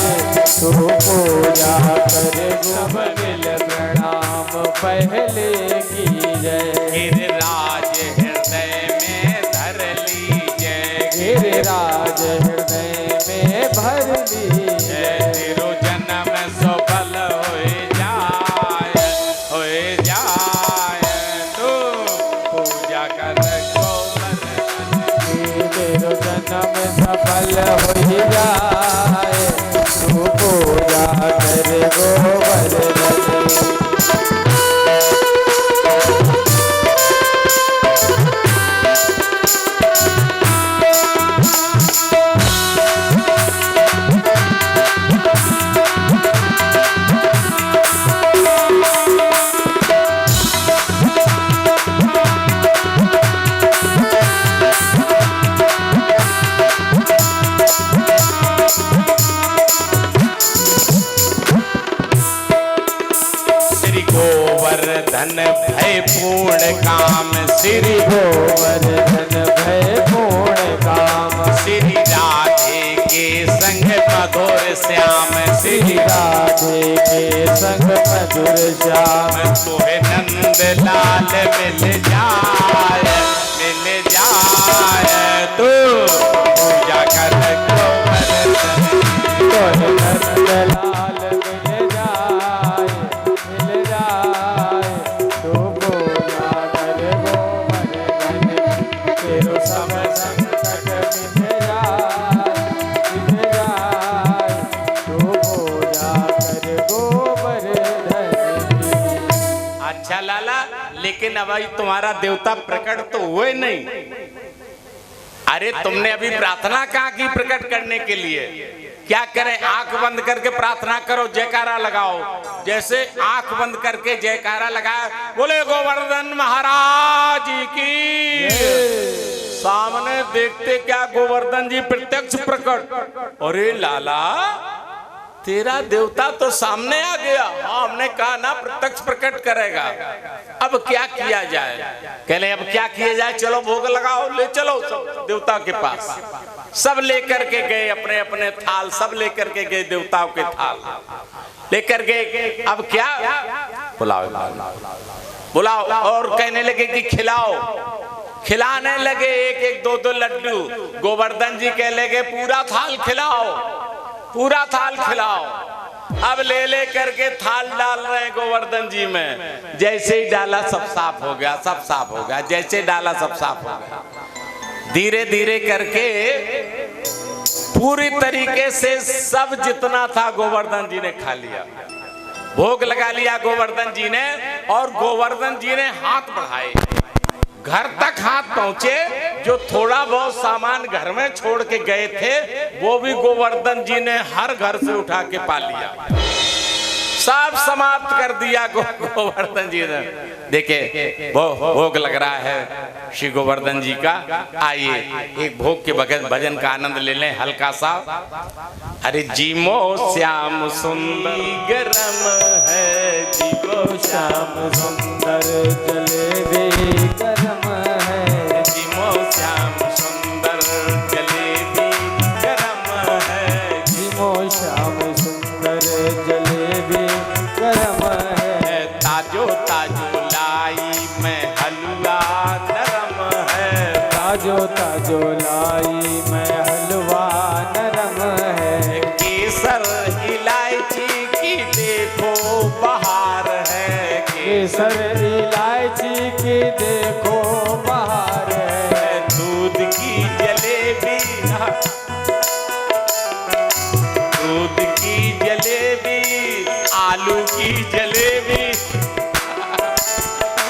तू पूजा कर गोवर्धन। प्रणाम पहले की जय, गिरिराज हृदय में धर लीजय, गिरिराज हृदय में भर लीजय। तेरो जन्म सफल होए जाए, तू पूजा कर गोवर्धन की। तेरो जन्म सफल हो जाए, तू पूजा कर गोवर्धन की। गोवर्धन भय पूर्ण काम, श्री गोवर्धन भय पूर्ण काम, श्री राधे के संग मधुर श्याम, श्री राधे के संग मधुर श्याम। तुहे नंद लाल मिल जाए, मिल जाए, तू पूजा कर गोवर्धन। तुहे नंद लाल मिल जाए, मिल जाए, तू पूजा कर गोवर्धन। तेरो सब संकट मिट जाए, तू पूजा कर गोवर्धन की। अच्छा लाला, लेकिन अब भाई तुम्हारा देवता प्रकट तो हुए नहीं। अरे तुमने अभी प्रार्थना कहा की प्रकट करने के लिए? क्या करें? आंख बंद करके प्रार्थना करो, जयकारा लगाओ। जैसे आंख बंद करके जयकारा लगाया, बोले गोवर्धन महाराज की। सामने देखते क्या गोवर्धन जी प्रत्यक्ष प्रकट। अरे लाला, तेरा देवता तो सामने आ गया। हाँ, हमने कहा ना प्रत्यक्ष प्रकट करेगा। अब क्या किया जाए? कहले अब क्या किया जाए? चलो भोग लगाओ, ले चलो सब देवता के पास। सब लेकर के गए अपने अपने थाल, सब लेकर के गए देवताओं के थाल लेकर गए। अब क्या? बुलाओ बुलाओ और कहने लगे कि खिलाओ खिलाने लगे एक एक दो दो लड्डू। गोवर्धन जी कह लगे पूरा थाल खिलाओ, पूरा थाल खिलाओ। अब ले ले करके थाल डाल रहे हैं गोवर्धन जी में। जैसे ही डाला सब साफ हो गया, सब साफ हो गया। जैसे डाला सब साफ हो गया। धीरे धीरे करके पूरी तरीके से सब जितना था गोवर्धन जी ने खा लिया। भोग लगा लिया गोवर्धन जी ने, और गोवर्धन जी ने हाथ बढ़ाए, घर तक हाथ पहुंचे। जो थोड़ा बहुत सामान घर में छोड़ के गए थे वो भी गोवर्धन जी ने हर घर से उठा के पा लिया, सब समाप्त कर दिया गोवर्धन जी ने। देखिए भोग लग रहा है श्री गोवर्धन जी का। आइए एक भोग के बगैर भजन का आनंद ले लें हल्का सा। अरे जीमो श्याम सुंदर गरम है, जीमो श्याम सुंदर जलेबी गरम है, जीमो श्याम सुंदर जलेबी गरम है, जीमो श्याम सुंदर जलेबी गरम है। ताजो ताजो लाई में हलवा नरम है, ताजो ताजो लाई में हलवा नरम है। केसर इलायची की देखो बहार है, केसर इलायची की देखो बहार है। दूध की जलेबी, दूध की जलेबी, आलू की जलेबी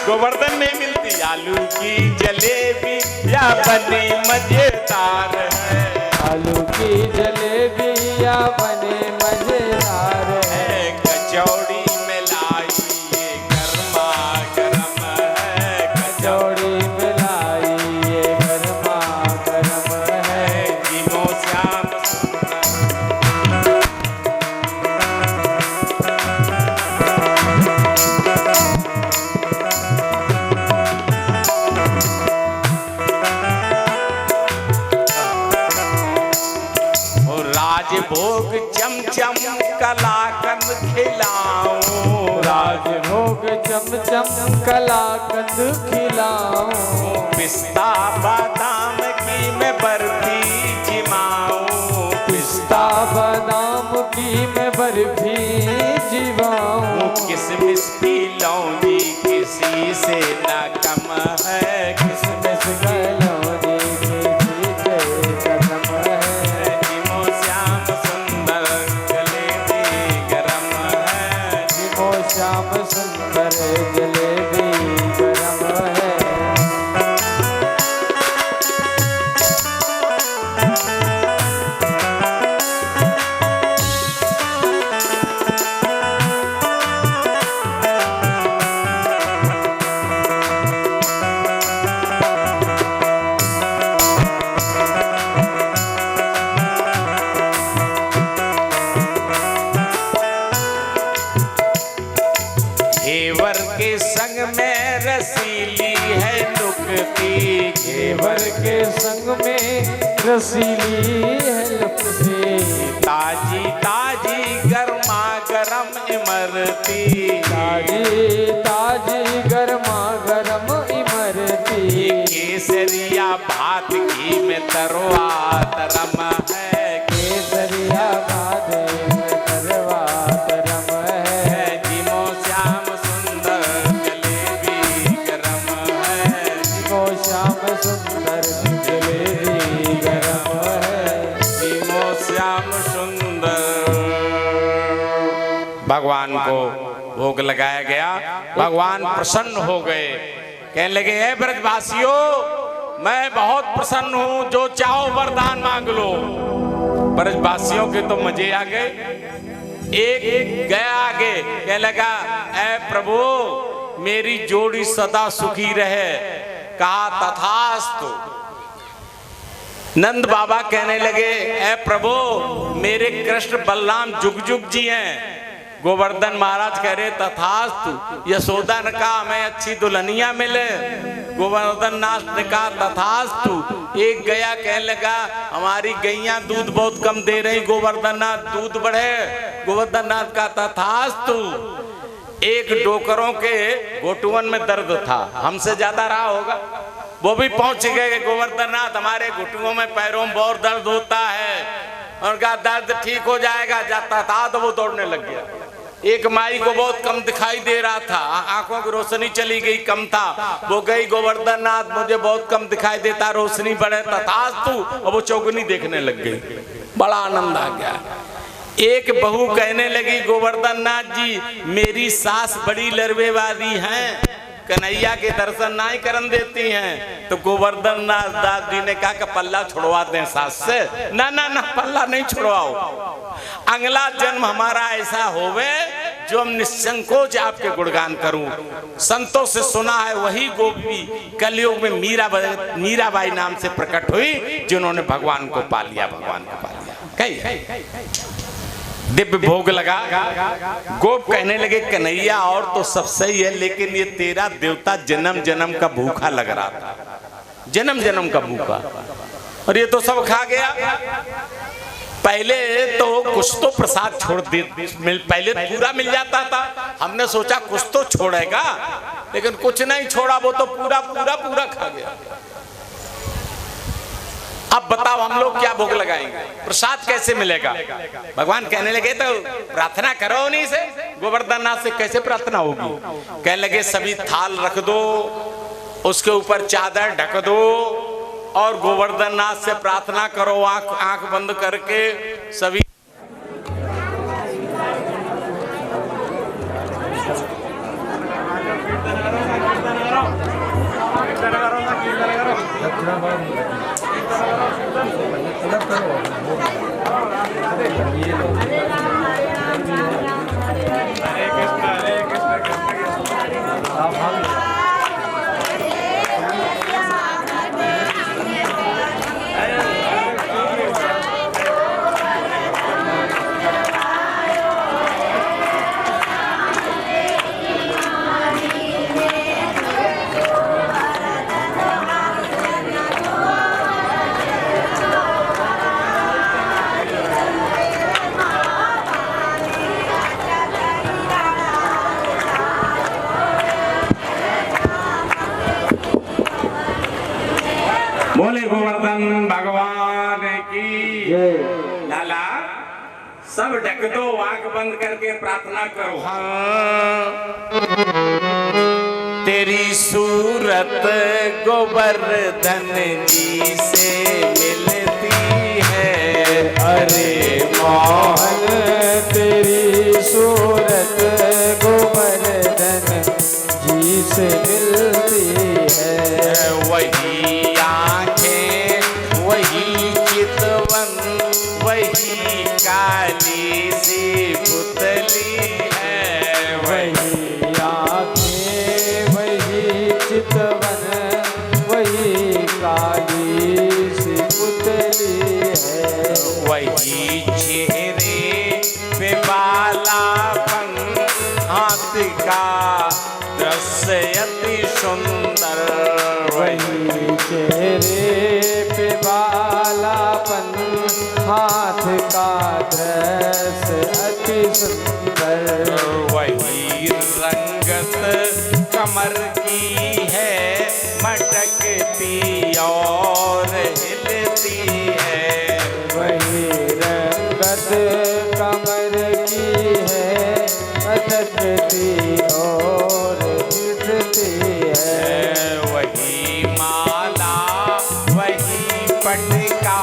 गोवर्धन में मिलती। आलू की जलेबी या बनी मजेदार है, आलू की जलेबी या बने मजेदार है। कचौड़ी में लाई ये गरमा गरम है, कचौड़ी में लाई ये गरमा गरम है। जीमो श्याम राजभोग चमचम कलाकंद खिलाऊं, राजभोग चमचम कलाकंद खिलाऊं। पिस्ता बादाम की मैं बर्फी जिमाऊं, पिस्ता बादाम की मैं बर्फी जिमाऊं। किसमिस की लौंजी किसी से न कम है, किसमिस की लौंजी किसी से कम है। जीमो श्याम सुंदर जलेबी गरम है, जीमो श्याम सुंदर जलेबी गरम है। घेवर के संग में रसीली है लुकती, घेवर के संग में रसीली है लुकती। ताजी ताजी गर्मा गरम इमरती, ताजी ताजी गर्मा गरम इमरती। केसरिया भात घी में तरवा तरम है, केसरिया भात में तरवा तरम है। जीमो श्याम सुंदर जलेबी गरम है, जीमो श्याम सुंदर जलेबी गरम है। जीमो श्याम सुंदर। भगवान को भोग लगाया गया, भगवान प्रसन्न हो गए। कहने लगे हे ब्रजवासियों मैं बहुत प्रसन्न हूं, जो चाहो वरदान मांग लो। ब्रजवासियों के तो मजे आ गए। एक गया आगे कहने लगा ऐ प्रभु मेरी जोड़ी सदा सुखी रहे। कहा तथास्तु। नंद बाबा कहने लगे ऐ प्रभु मेरे कृष्ण बलराम जुग जुग जी हैं। गोवर्धन महाराज कह रहे तथास्तु। यशोदा ने कहा हमें अच्छी दुल्हनिया मिले। गोवर्धन नाथ ने कहा तथास्तु। एक गया कहने लगा हमारी गैया दूध बहुत कम दे रही, गोवर्धन नाथ दूध बढ़े। गोवर्धन नाथ का तथास्तु। एक डोकरों के घोटुअन में दर्द था, हमसे ज्यादा रहा होगा। वो भी पहुंच गए गोवर्धननाथ हमारे घुटनों में पैरों में बहुत दर्द होता है, उनका दर्द ठीक हो जाएगा। जाता था तो वो दौड़ने लग गया। एक माई को बहुत कम दिखाई दे रहा था, आंखों की रोशनी चली गई, कम था, वो गई गोवर्धननाथ मुझे बहुत कम दिखाई देता, रोशनी बढ़ता था तू, और वो चौगनी देखने लग गई। बड़ा आनंद आ गया। एक बहू कहने लगी गोवर्धननाथ जी मेरी सास बड़ी लरवेवादी हैं, कन्हैया के दर्शन नहीं करन देती हैं। तो गोवर्धननाथ दास जी ने कहा कि पल्ला छुड़वाते हैं सास से। ना ना ना, पल्ला नहीं छुड़वाओ, अगला जन्म हमारा ऐसा होवे जो हम निसंकोच आपके गुणगान करूं। संतों से सुना है वही गोपी कलयुग में मीराबाई नाम से प्रकट हुई, जिन्होंने भगवान को पा लिया, भगवान को पा लिया। कही दिव्य भोग लगा। गोप कहने लगे कन्हैया और तो सब सही है, लेकिन ये तेरा देवता जन्म जन्म का भूखा लग रहा था, जन्म जन्म का भूखा, और ये तो सब खा गया। पहले तो कुछ तो प्रसाद छोड़ दे, पहले पूरा मिल जाता था, हमने सोचा कुछ तो छोड़ेगा, लेकिन कुछ नहीं छोड़ा, वो तो पूरा पूरा पूरा खा गया। अब बताओ हम लोग क्या भोग लगाएंगे, प्रसाद कैसे मिलेगा? भगवान कहने लगे तो प्रार्थना करो उन्हीं से, गोवर्धननाथ से कैसे प्रार्थना होगी? कहने लगे सभी थाल रख दो, उसके ऊपर चादर ढक दो और गोवर्धननाथ से प्रार्थना करो, आंख बंद करके सभी। बोले गोवर्धन भगवान की लाला, सब ढक दो, आंख बंद करके प्रार्थना करो। तेरी सूरत गोवर्धन जी से मिलती है, अरे मोहन तेरी सूरत गोवर्धन जी से मिलती है। वही वही चितवन वही काली सी पुतली है, वही आँखें वही चितवन वही काली सी पुतली है। वही चेहरे पे बालापन, हाथ का दृश्य अति सुंदर, वही चेहरे पे बालापन, हाथ का दृश्य अति सुंदर। वही रंगत कमर की है, मटकती और हिलती है। वही रंगत कमर की है, मटकती और हिलती है। वही माला वही पटका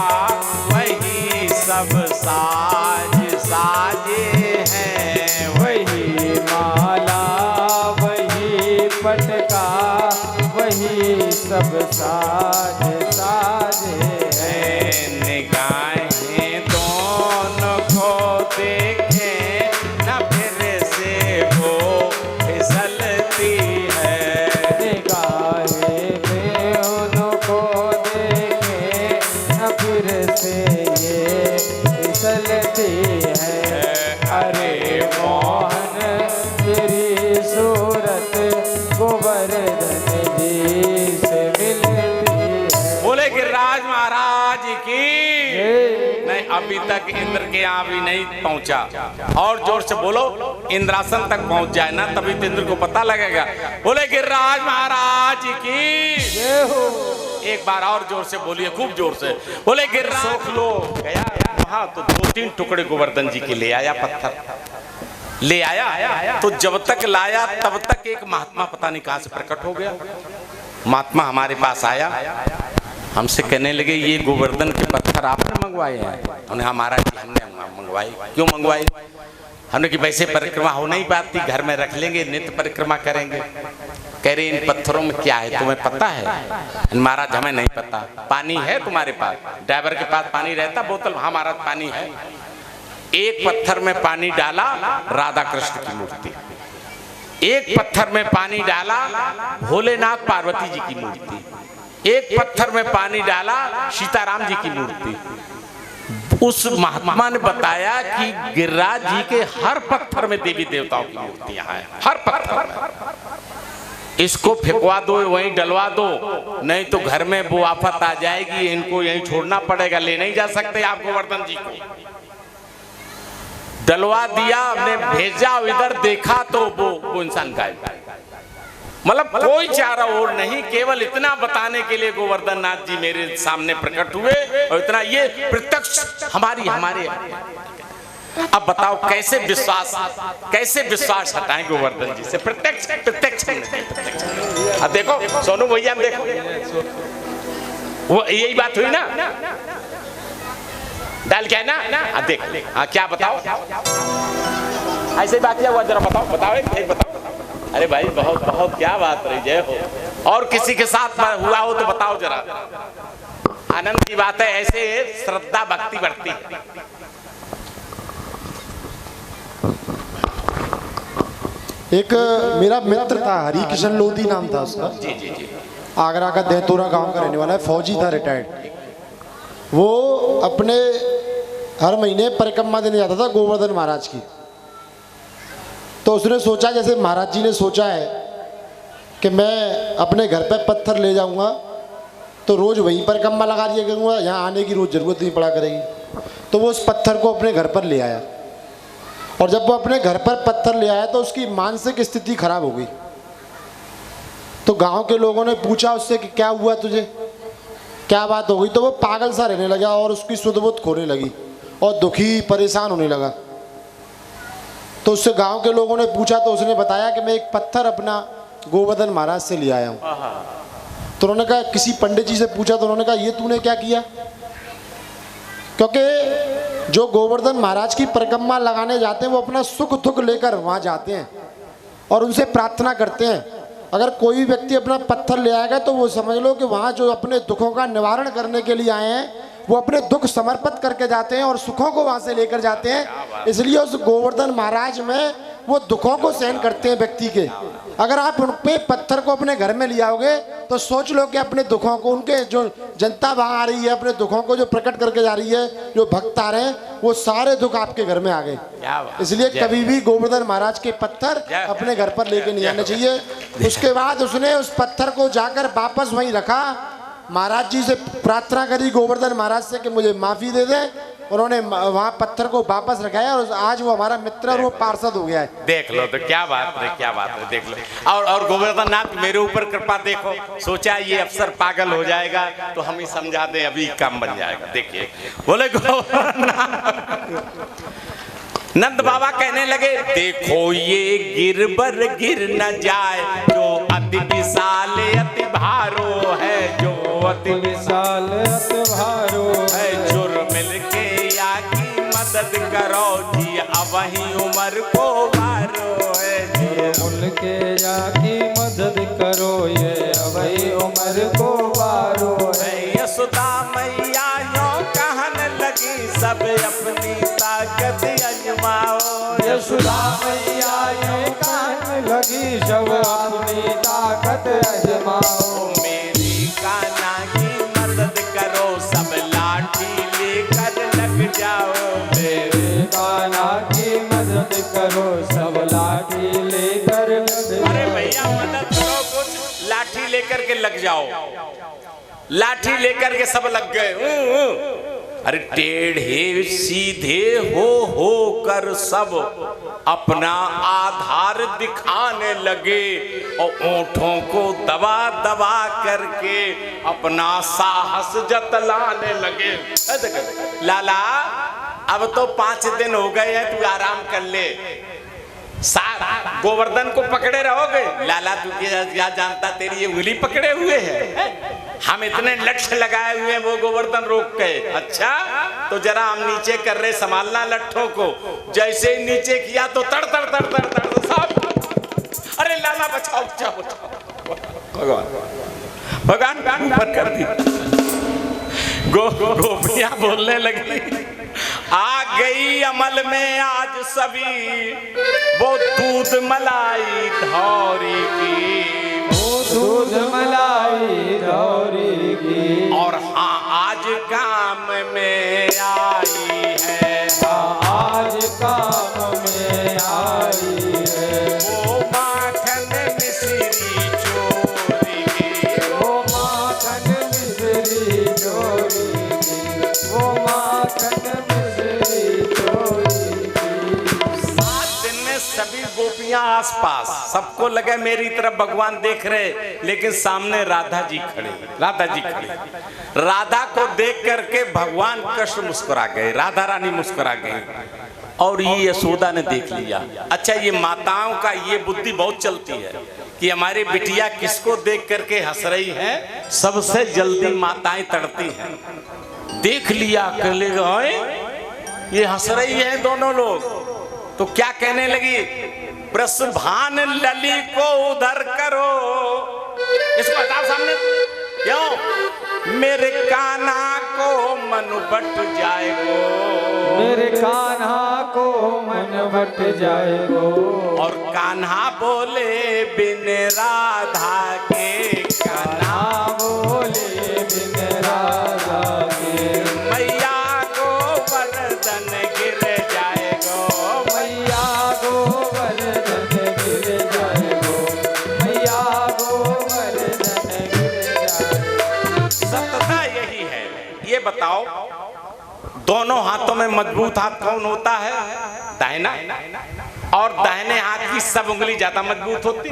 वही सब साज साजे हैं। वही माला वही पटका वही सब साज साजे हैं। निगाहें दोनों को देखे न फिर से वो फिसलती है। निगाहें दोनों को देखे न फिर से ये फिसलती है। अरे मोहन तेरी सूरत गोवर्धन जी से मिलती है। बोले गिरिराज महाराज की। नहीं अभी तक इंद्र के यहाँ भी नहीं पहुंचा। और जोर से बोलो, इंद्रासन तक पहुंच जाए ना, तभी तो इंद्र को पता लगेगा। बोले गिरिराज महाराज की जय हो। एक बार और जोर से बोलिए, खूब जोर से बोले गिरिराज। लो गया वहां तो 2-3 टुकड़े गोवर्धन जी के ले आया, पत्थर ले आया। तो जब तक लाया तब तक एक महात्मा पता नहीं कहां से प्रकट हो गया। महात्मा हमारे पास आया, हमसे कहने लगे ये गोवर्धन के पत्थर आपने मंगवाए हैं? उन्हें हमारा हमने मंगवाए। क्यों मंगवाए? हमने कि वैसे परिक्रमा हो नहीं पाती, घर में रख लेंगे, नित्य परिक्रमा करेंगे। कह रहे इन पत्थरों में क्या है तुम्हें पता है? महाराज हमें नहीं पता। पानी है तुम्हारे पास? ड्राइवर के पास पानी रहता बोतल? हाँ महाराज पानी है। एक पत्थर में पानी डाला, राधा कृष्ण की मूर्ति। एक पत्थर में पानी डाला, भोलेनाथ पार्वती जी की मूर्ति। एक पत्थर में पानी डाला, सीताराम जी की मूर्ति। उस महात्मा ने बताया कि गिरिराज जी के हर पत्थर में देवी देवताओं की मूर्तियां हैं, हर पत्थर में। इसको फेंकवा दो, वहीं डलवा दो, नहीं तो घर में वो आफत आ जाएगी, इनको यहीं छोड़ना पड़ेगा, ले नहीं जा सकते आप गोवर्धन जी को। डलवा दिया, हमने भेजा, इधर देखा तो वो इंसान गायब। मतलब कोई चारा और नहीं, केवल इतना बताने के लिए गोवर्धन नाथ जी मेरे सामने प्रकट हुए, और इतना ये प्रत्यक्ष हमारे। अब बताओ कैसे विश्वास हटाएं गोवर्धन जी से? प्रत्यक्ष। अब देखो सोनू भैया, देखो वो यही बात हुई ना, डाल क्या ना? देख हाँ, क्या बताओ? ऐसे बात क्या हुआ, जरा बताओ एक बताओ। अरे भाई बहुत क्या बात रही, जय हो। और किसी के साथ हुआ हो तो बताओ जरा, आनंद की बात है। ऐसे श्रद्धा भक्ति बढ़ती है। एक मेरा मित्र था, हरि किशन लोधी नाम था उसका। जी। आगरा का देहतोरा गांव का रहने वाला है, फौजी था, रिटायर्ड। वो अपने हर महीने परिक्रमा देने जाता था गोवर्धन महाराज की। तो उसने सोचा, जैसे महाराज जी ने सोचा है कि मैं अपने घर पे पत्थर ले जाऊंगा तो रोज़ वहीं परिक्रमा लगा दिया करूँगा, यहाँ आने की रोज़ ज़रूरत नहीं पड़ा करेगी। तो वो उस पत्थर को अपने घर पर ले आया, और जब वो अपने घर पर पत्थर ले आया तो उसकी मानसिक स्थिति खराब हो गई। तो गांव के लोगों ने पूछा उससे कि क्या हुआ तुझे, क्या बात हो गई? तो वो पागल सा रहने लगा और उसकी सुध बुध खोने लगी और दुखी परेशान होने लगा। तो उससे गांव के लोगों ने पूछा तो उसने बताया कि मैं एक पत्थर अपना गोवर्धन महाराज से ले आया हूँ। तो उन्होंने कहा, किसी पंडित जी से पूछा तो उन्होंने कहा ये तूने क्या किया? क्योंकि जो गोवर्धन महाराज की परिक्रमा लगाने जाते हैं वो अपना सुख दुख लेकर वहाँ जाते हैं और उनसे प्रार्थना करते हैं। अगर कोई भी व्यक्ति अपना पत्थर ले आएगा तो वो समझ लो कि वहाँ जो अपने दुखों का निवारण करने के लिए आए हैं वो अपने दुख समर्पित करके जाते हैं और सुखों को वहाँ से लेकर जाते हैं। इसलिए उस गोवर्धन महाराज में वो दुखों को सहन करते हैं व्यक्ति के। अगर आप उन पे पत्थर को अपने घर में ले आओगे तो सोच लो कि अपने दुखों को, उनके जो जनता वहाँ आ रही है अपने दुखों को जो प्रकट करके जा रही है, जो भक्त आ रहे हैं, वो सारे दुख आपके घर में आ गए। इसलिए कभी भी गोवर्धन महाराज के पत्थर अपने घर पर लेके नहीं आने चाहिए। उसके बाद उसने उस पत्थर को जाकर वापस वहीं रखा, महाराज जी से प्रार्थना करी गोवर्धन महाराज से कि मुझे माफ़ी दे दे। उन्होंने वहाँ पत्थर को वापस रखाया और आज वो हमारा मित्र और वो पार्षद हो गया है। देख लो तो क्या बात है, देख लो। और गोवर्धन नाथ मेरे ऊपर कृपा देखो, सोचा ये अफसर पागल हो जाएगा तो हम ही समझा दें, अभी काम बन जाएगा। देखिए बोले नंद बाबा कहने लगे, देखो ये गिरबर गिर न जाए जो अति विशाल अति भारो है, जो अति विशाल अति भारो है। जुर मिलके या की मदद करो जी, अवही उम्र को बारो है। मिलके या की मदद करो, ये अवही उम्र को बारो है। यशोदा मैया यों कहने लगी, सब अपनी ताकत अजमाओ। यशोदा मैया यों कहने लगी, सब अपनी ताकत अजमाओ। मेरी कान्हा की मदद करो, सब लाठी लेकर लग जाओ। मेरी कान्हा की मदद करो, सब लाठी लेकर लग जाओ। अरे भैया मदद करो, कुछ लाठी लेकर के लग जाओ। लाठी लेकर के सब लग गए। अरे टेढ़े सीधे हो कर सब अपना आधार दिखाने लगे और ओंठों को दबा दबा करके अपना साहस जतलाने लगे। लाला अब तो 5 दिन हो गए हैं, तू आराम कर ले, गोवर्धन को पकड़े रहोगे। लाला तू क्या जानता, तेरी ये उंगली पकड़े हुए है, हम इतने लक्ष्य लगाए हुए हैं वो गोवर्धन रोक गए। अच्छा तो जरा हम नीचे कर रहे, संभालना लट्ठों को। जैसे ही नीचे किया तो तड़ तड़ तड़ तड़ तड़ सब, अरे लाला बचाओ बचाओ बचाओ, भगवान भगवान ऊपर कर दी। गोपियां बोलने लगी, आ गई अमल में आज सभी वो दूध मलाई धौरी की, वो दूध मलाई धौरी की, और हाँ आज काम में आई है, हाँ आज काम में आई है, वो माखन मिश्री चोरी की, वो माखन मिश्री चोरी की, वो माखन मिश्री चोरी की। 7 दिन में सभी गोपियां आसपास, सबको लगे मेरी तरफ भगवान देख रहे, लेकिन सामने राधा जी खड़े, राधा जी खड़े। राधा को देख करके भगवान कृष्ण मुस्कुरा गए, राधा रानी मुस्कुरा गई, और ये यशोदा ने देख लिया। अच्छा ये माताओं का ये बुद्धि बहुत चलती है कि हमारी बिटिया किसको देख करके हंस रही है, सबसे जल्दी माताएं तड़ती हैं। देख लिया कहले ये हंस रही है दोनों लोग, तो क्या कहने लगी, वृषभान लली को उधर करो, इसको बताओ सामने, क्यों मेरे कान्हा को मन बट जाएगो, मेरे कान्हा को मन बट जाएगो, और कान्हा बोले बिन राधा के, कान्हा बोले बिन राधा के, मैया गोवर्धन गिर जाएगो, मैया गोवर्धन गिर जाएगो, मैया गोवर्धन गिर जाएगो। सत्यता यही है। ये बताओ दोनों हाथों में मजबूत हाथ कौन होता है, दाहिना, और दाहिने हाथ की सब उंगली ज्यादा मजबूत होती,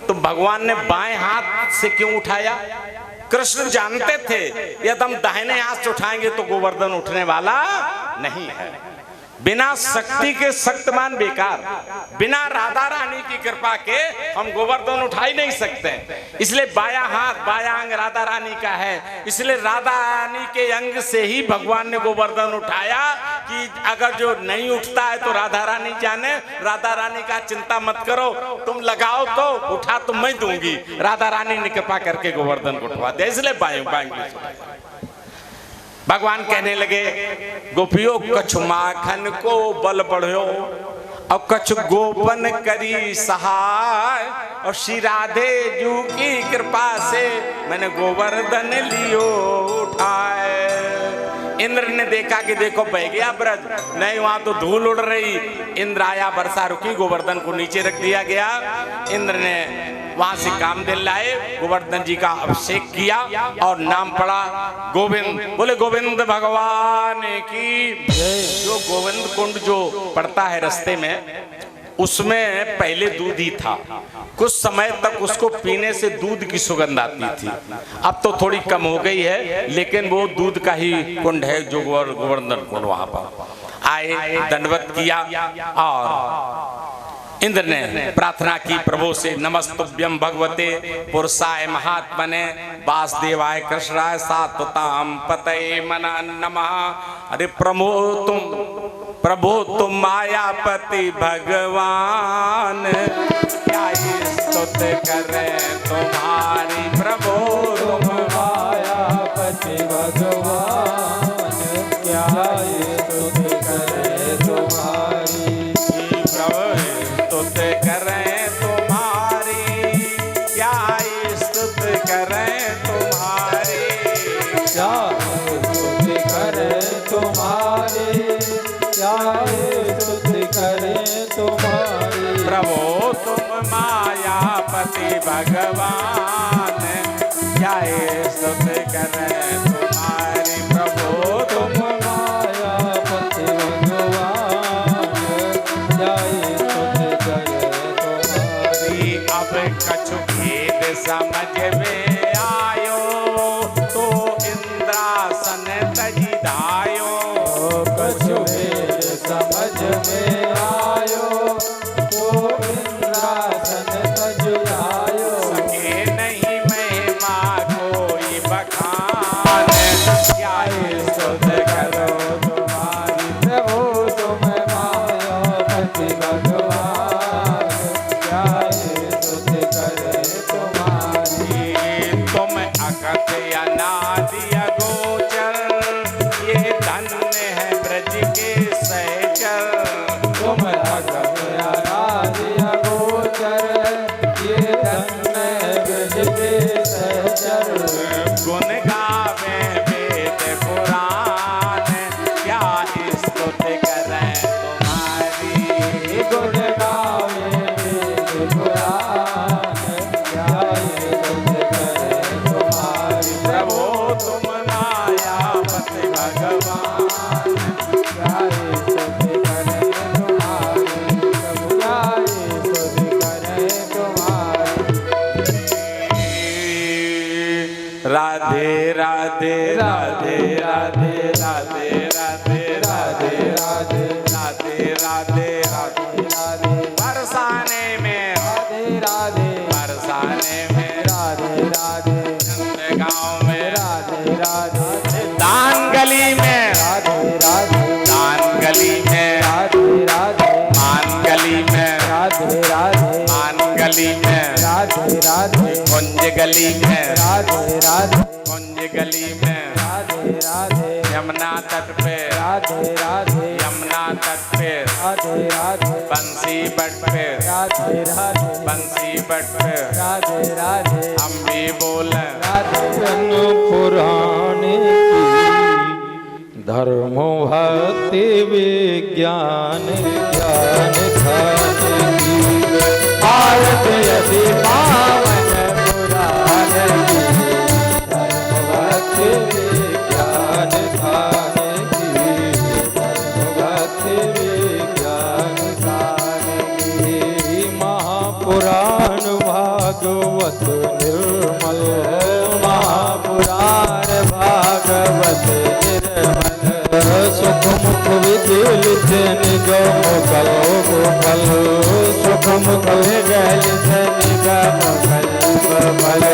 तो भगवान ने बाएं हाथ से क्यों उठाया। कृष्ण जानते थे यदि हम दाहिने हाथ से उठाएंगे तो गोवर्धन उठने वाला नहीं है। बिना शक्ति के शक्तिमान बेकार, बिना राधा रानी की कृपा के हम गोवर्धन उठा ही नहीं सकते। इसलिए बाया हाथ, बाया अंग राधा रानी का है, इसलिए राधा रानी के अंग से ही भगवान ने गोवर्धन उठाया कि अगर जो नहीं उठता है तो राधा रानी जाने, राधा रानी का चिंता मत करो, तुम लगाओ तो उठा तो मैं दूंगी। राधा रानी ने कृपा करके गोवर्धन को उठवा दिया, इसलिए बाएं भगवान कहने लगे, गोपियों कछु माखन को बल बढ़ो और कछु गोपन करी सहाय, और श्री राधे जू की कृपा से मैंने गोवर्धन लियो उठाए। इंद्र ने देखा कि देखो बह गया ब्रज, नहीं वहां तो धूल उड़ रही। इंद्र आया, वर्षा रुकी, गोवर्धन को नीचे रख दिया गया। इंद्र ने वहां से काम दिलाए, गोवर्धन जी का अभिषेक किया और नाम पड़ा गोविंद। बोले गोविंद भगवान की। जो गोविंद कुंड जो पड़ता है रास्ते में, उसमें पहले दूध ही था। कुछ समय तक उसको पीने से दूध की सुगंध आती थी, अब तो थोड़ी कम हो गई है, लेकिन वो दूध का ही कुंड है जो गोवर्धन कुंड। वहां पर आए, दंडवत किया और इंद्र ने प्रार्थना की प्रभु से, नमस्तुभ्यं भगवते पुरुषाय महात्मने वासुदेवाय कृष्णाय सात्वताम पतये मना नमः। अरे प्रभु तुम मायापति भगवान, क्या स्तुति करें तुम्हारी। प्रभु तुम मायापति भगवान, क्या स्तुति करें तुम्हारी। स्तुति करें तुम्हारी, क्या स्तुति करें तुम्हारी, क्या स्तुति करें तुम्हारी, क्या स्तुति करें तुम्हारी। प्रभु तुम मायापति भगवान, क्या स्तुति करें तुम्हारी। प्रभु तुम स्तुत करो तुम्हारी प्रभु तुम मायापति भगवान क्या स्तुत करे तुम्हारी तुम अकथ अनादि अगोचर ये धन्य है ब्रज के सहचर तुम अगम अनादि अगोचर ये धन्य ब्रज के सहचर गुण गावे वेद पुराण क्या स्तुत करें तुम्हारी गुण गावे वेद पुराण क्या स्तुत करे तुम्हारी प्रभु तुम मायापति भगवान क्या स्तुत करे तुम्हारी प्रभु क्या स्तुत करे तुम्हारी राधे राधे राधे राधे राधे राधे राधे राधे राधे राधे राधे राधे बरसाने में राधे राधे बरसाने में राधे राधे गाँव में राधे राधे दान गली में राधे राधे दान गली में राधे राधे मान गली में राधे राधे मान गली में राधे राधे कुंज गली में राधे राधे कुंज गली में राधे राधे यमुना तट पे राधे राधे यमुना तट पे राधे राधे बंसी बट पे राधे राधे बंसी बट पे राधे राधे हम भी बोले राधे पुराण की धर्म भक्ति विज्ञान ज्ञान ध्यान की आरती यदि पावन पुराण की धर्म भक्ति ज्ञान ध्यान की भक्ति विज्ञान गान की महापुराण भागवत निर्मल महापुराण भागवत निर्मल सुख मुख विदिलित निगम कलो गोपल सुख मुख गलित निगम कल्प बल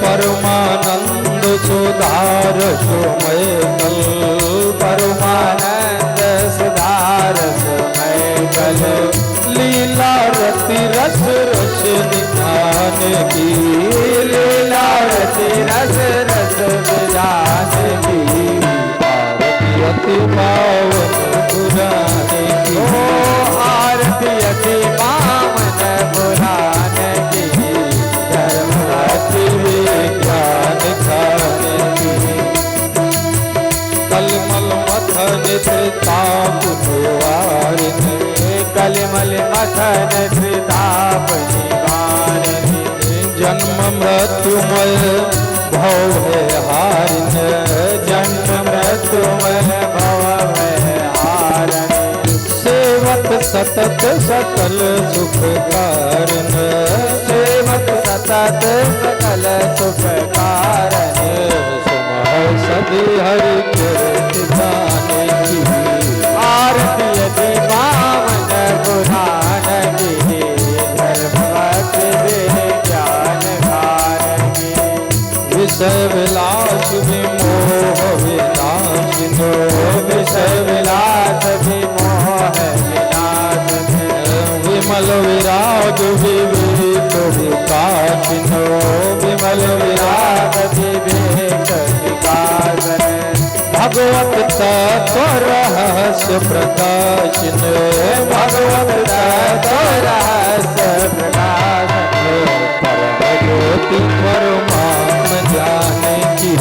परमानंद सुधार सुमय कल परमानंद सुधार समय कल लीला रति रस रस निधान की लीला रति रस रस विधान की आरती अति पावन पुराण की आरती अति पावन पुराण की धर्म भक्ति ज्ञान खान की कलमल मथन त्रिताप द्वारिन कलिमल मथन त्रिताप निवारिणी जन्म मृत्युमय भव हारिन जन्म मृत्युमय भव हारिणी सेवक सतत सकल सुख कारण सेवक सतत सकल सुख कारणि सुमह सदी हरि कीर्ति गाने की आरती यदि पावन पुराण की धर्म भक्ति विज्ञान गान की विषय विलास विमोह विनाशिनो विषय विलास विमोह विनाश विमल विराग विवेक विकासिनो विमल विराग विवेक विकास भगवत तत्व रहस्य प्रकाशिन भगवत तत्व रहस्य प्रकाश परम ज्योति परमात्म ज्ञान की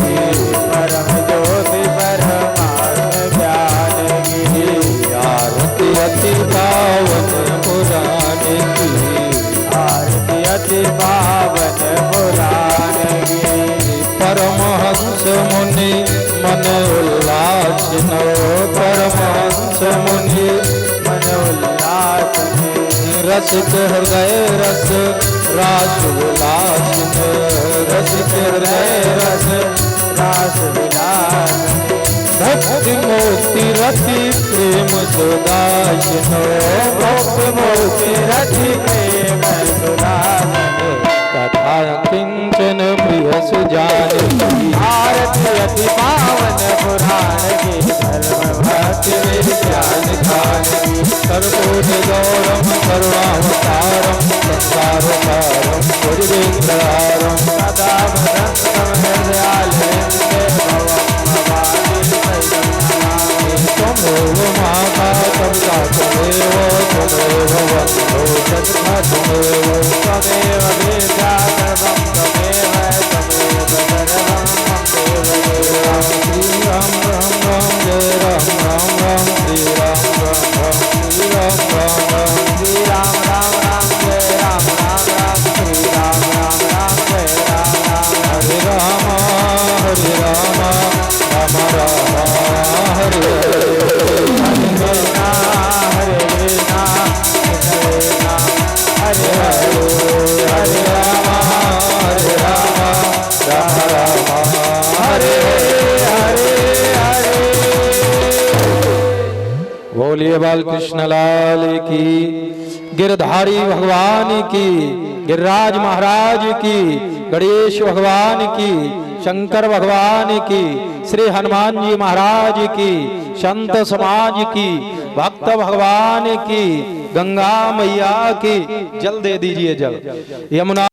परम ज्योति परमात्म ज्ञान की आरती अति पावन पुराण की आरती अति पावन पुराण की परमहंस मुनि मन उल्लासिन परमहंस मुनि मन उल्लास रसिक हृदय रस रास विलासिन रसिक हृदय रस रास विलास भक्ति मोति रति प्रेम सुदासिनो भक्ति मोति रति प्रेम सुदासिनो कथा किंचन प्रिय सुजान की आरती अति पावन पुराण की धर्म भक्ति विज्ञान खान की सर्वभूत गौरम करुणावतारम संसारसारम गुरुवेन्द्रहारम सदा भद्रं हृदयालयन्ते भवं भवानी सैदं नमामि त्वमेव माता कविता त्वमेव वन्दो सत्ता त्वमेव त्वमेव विद्या सर्वं त्वमेव सर्वं मम श्री राम राम राम जय राम राम राम श्री राम राम राम श्री राम राम राम श्री राम राम राम जय राम राम राम श्री राम राम राम जय राम राम हरे राम राम राम हरे हरे कृष्णा हरे कृष्णा हरे हरे हरे राम हरे राम राम राम हरे हरे हरे। बोलिए बालकृष्ण लाल की, गिरधारी भगवान की, गिरिराज महाराज की, गणेश भगवान की, शंकर भगवान की, श्री हनुमान जी महाराज की, संत समाज की, भक्त भगवान की, गंगा मैया की। जल दे दीजिए जल। यमुना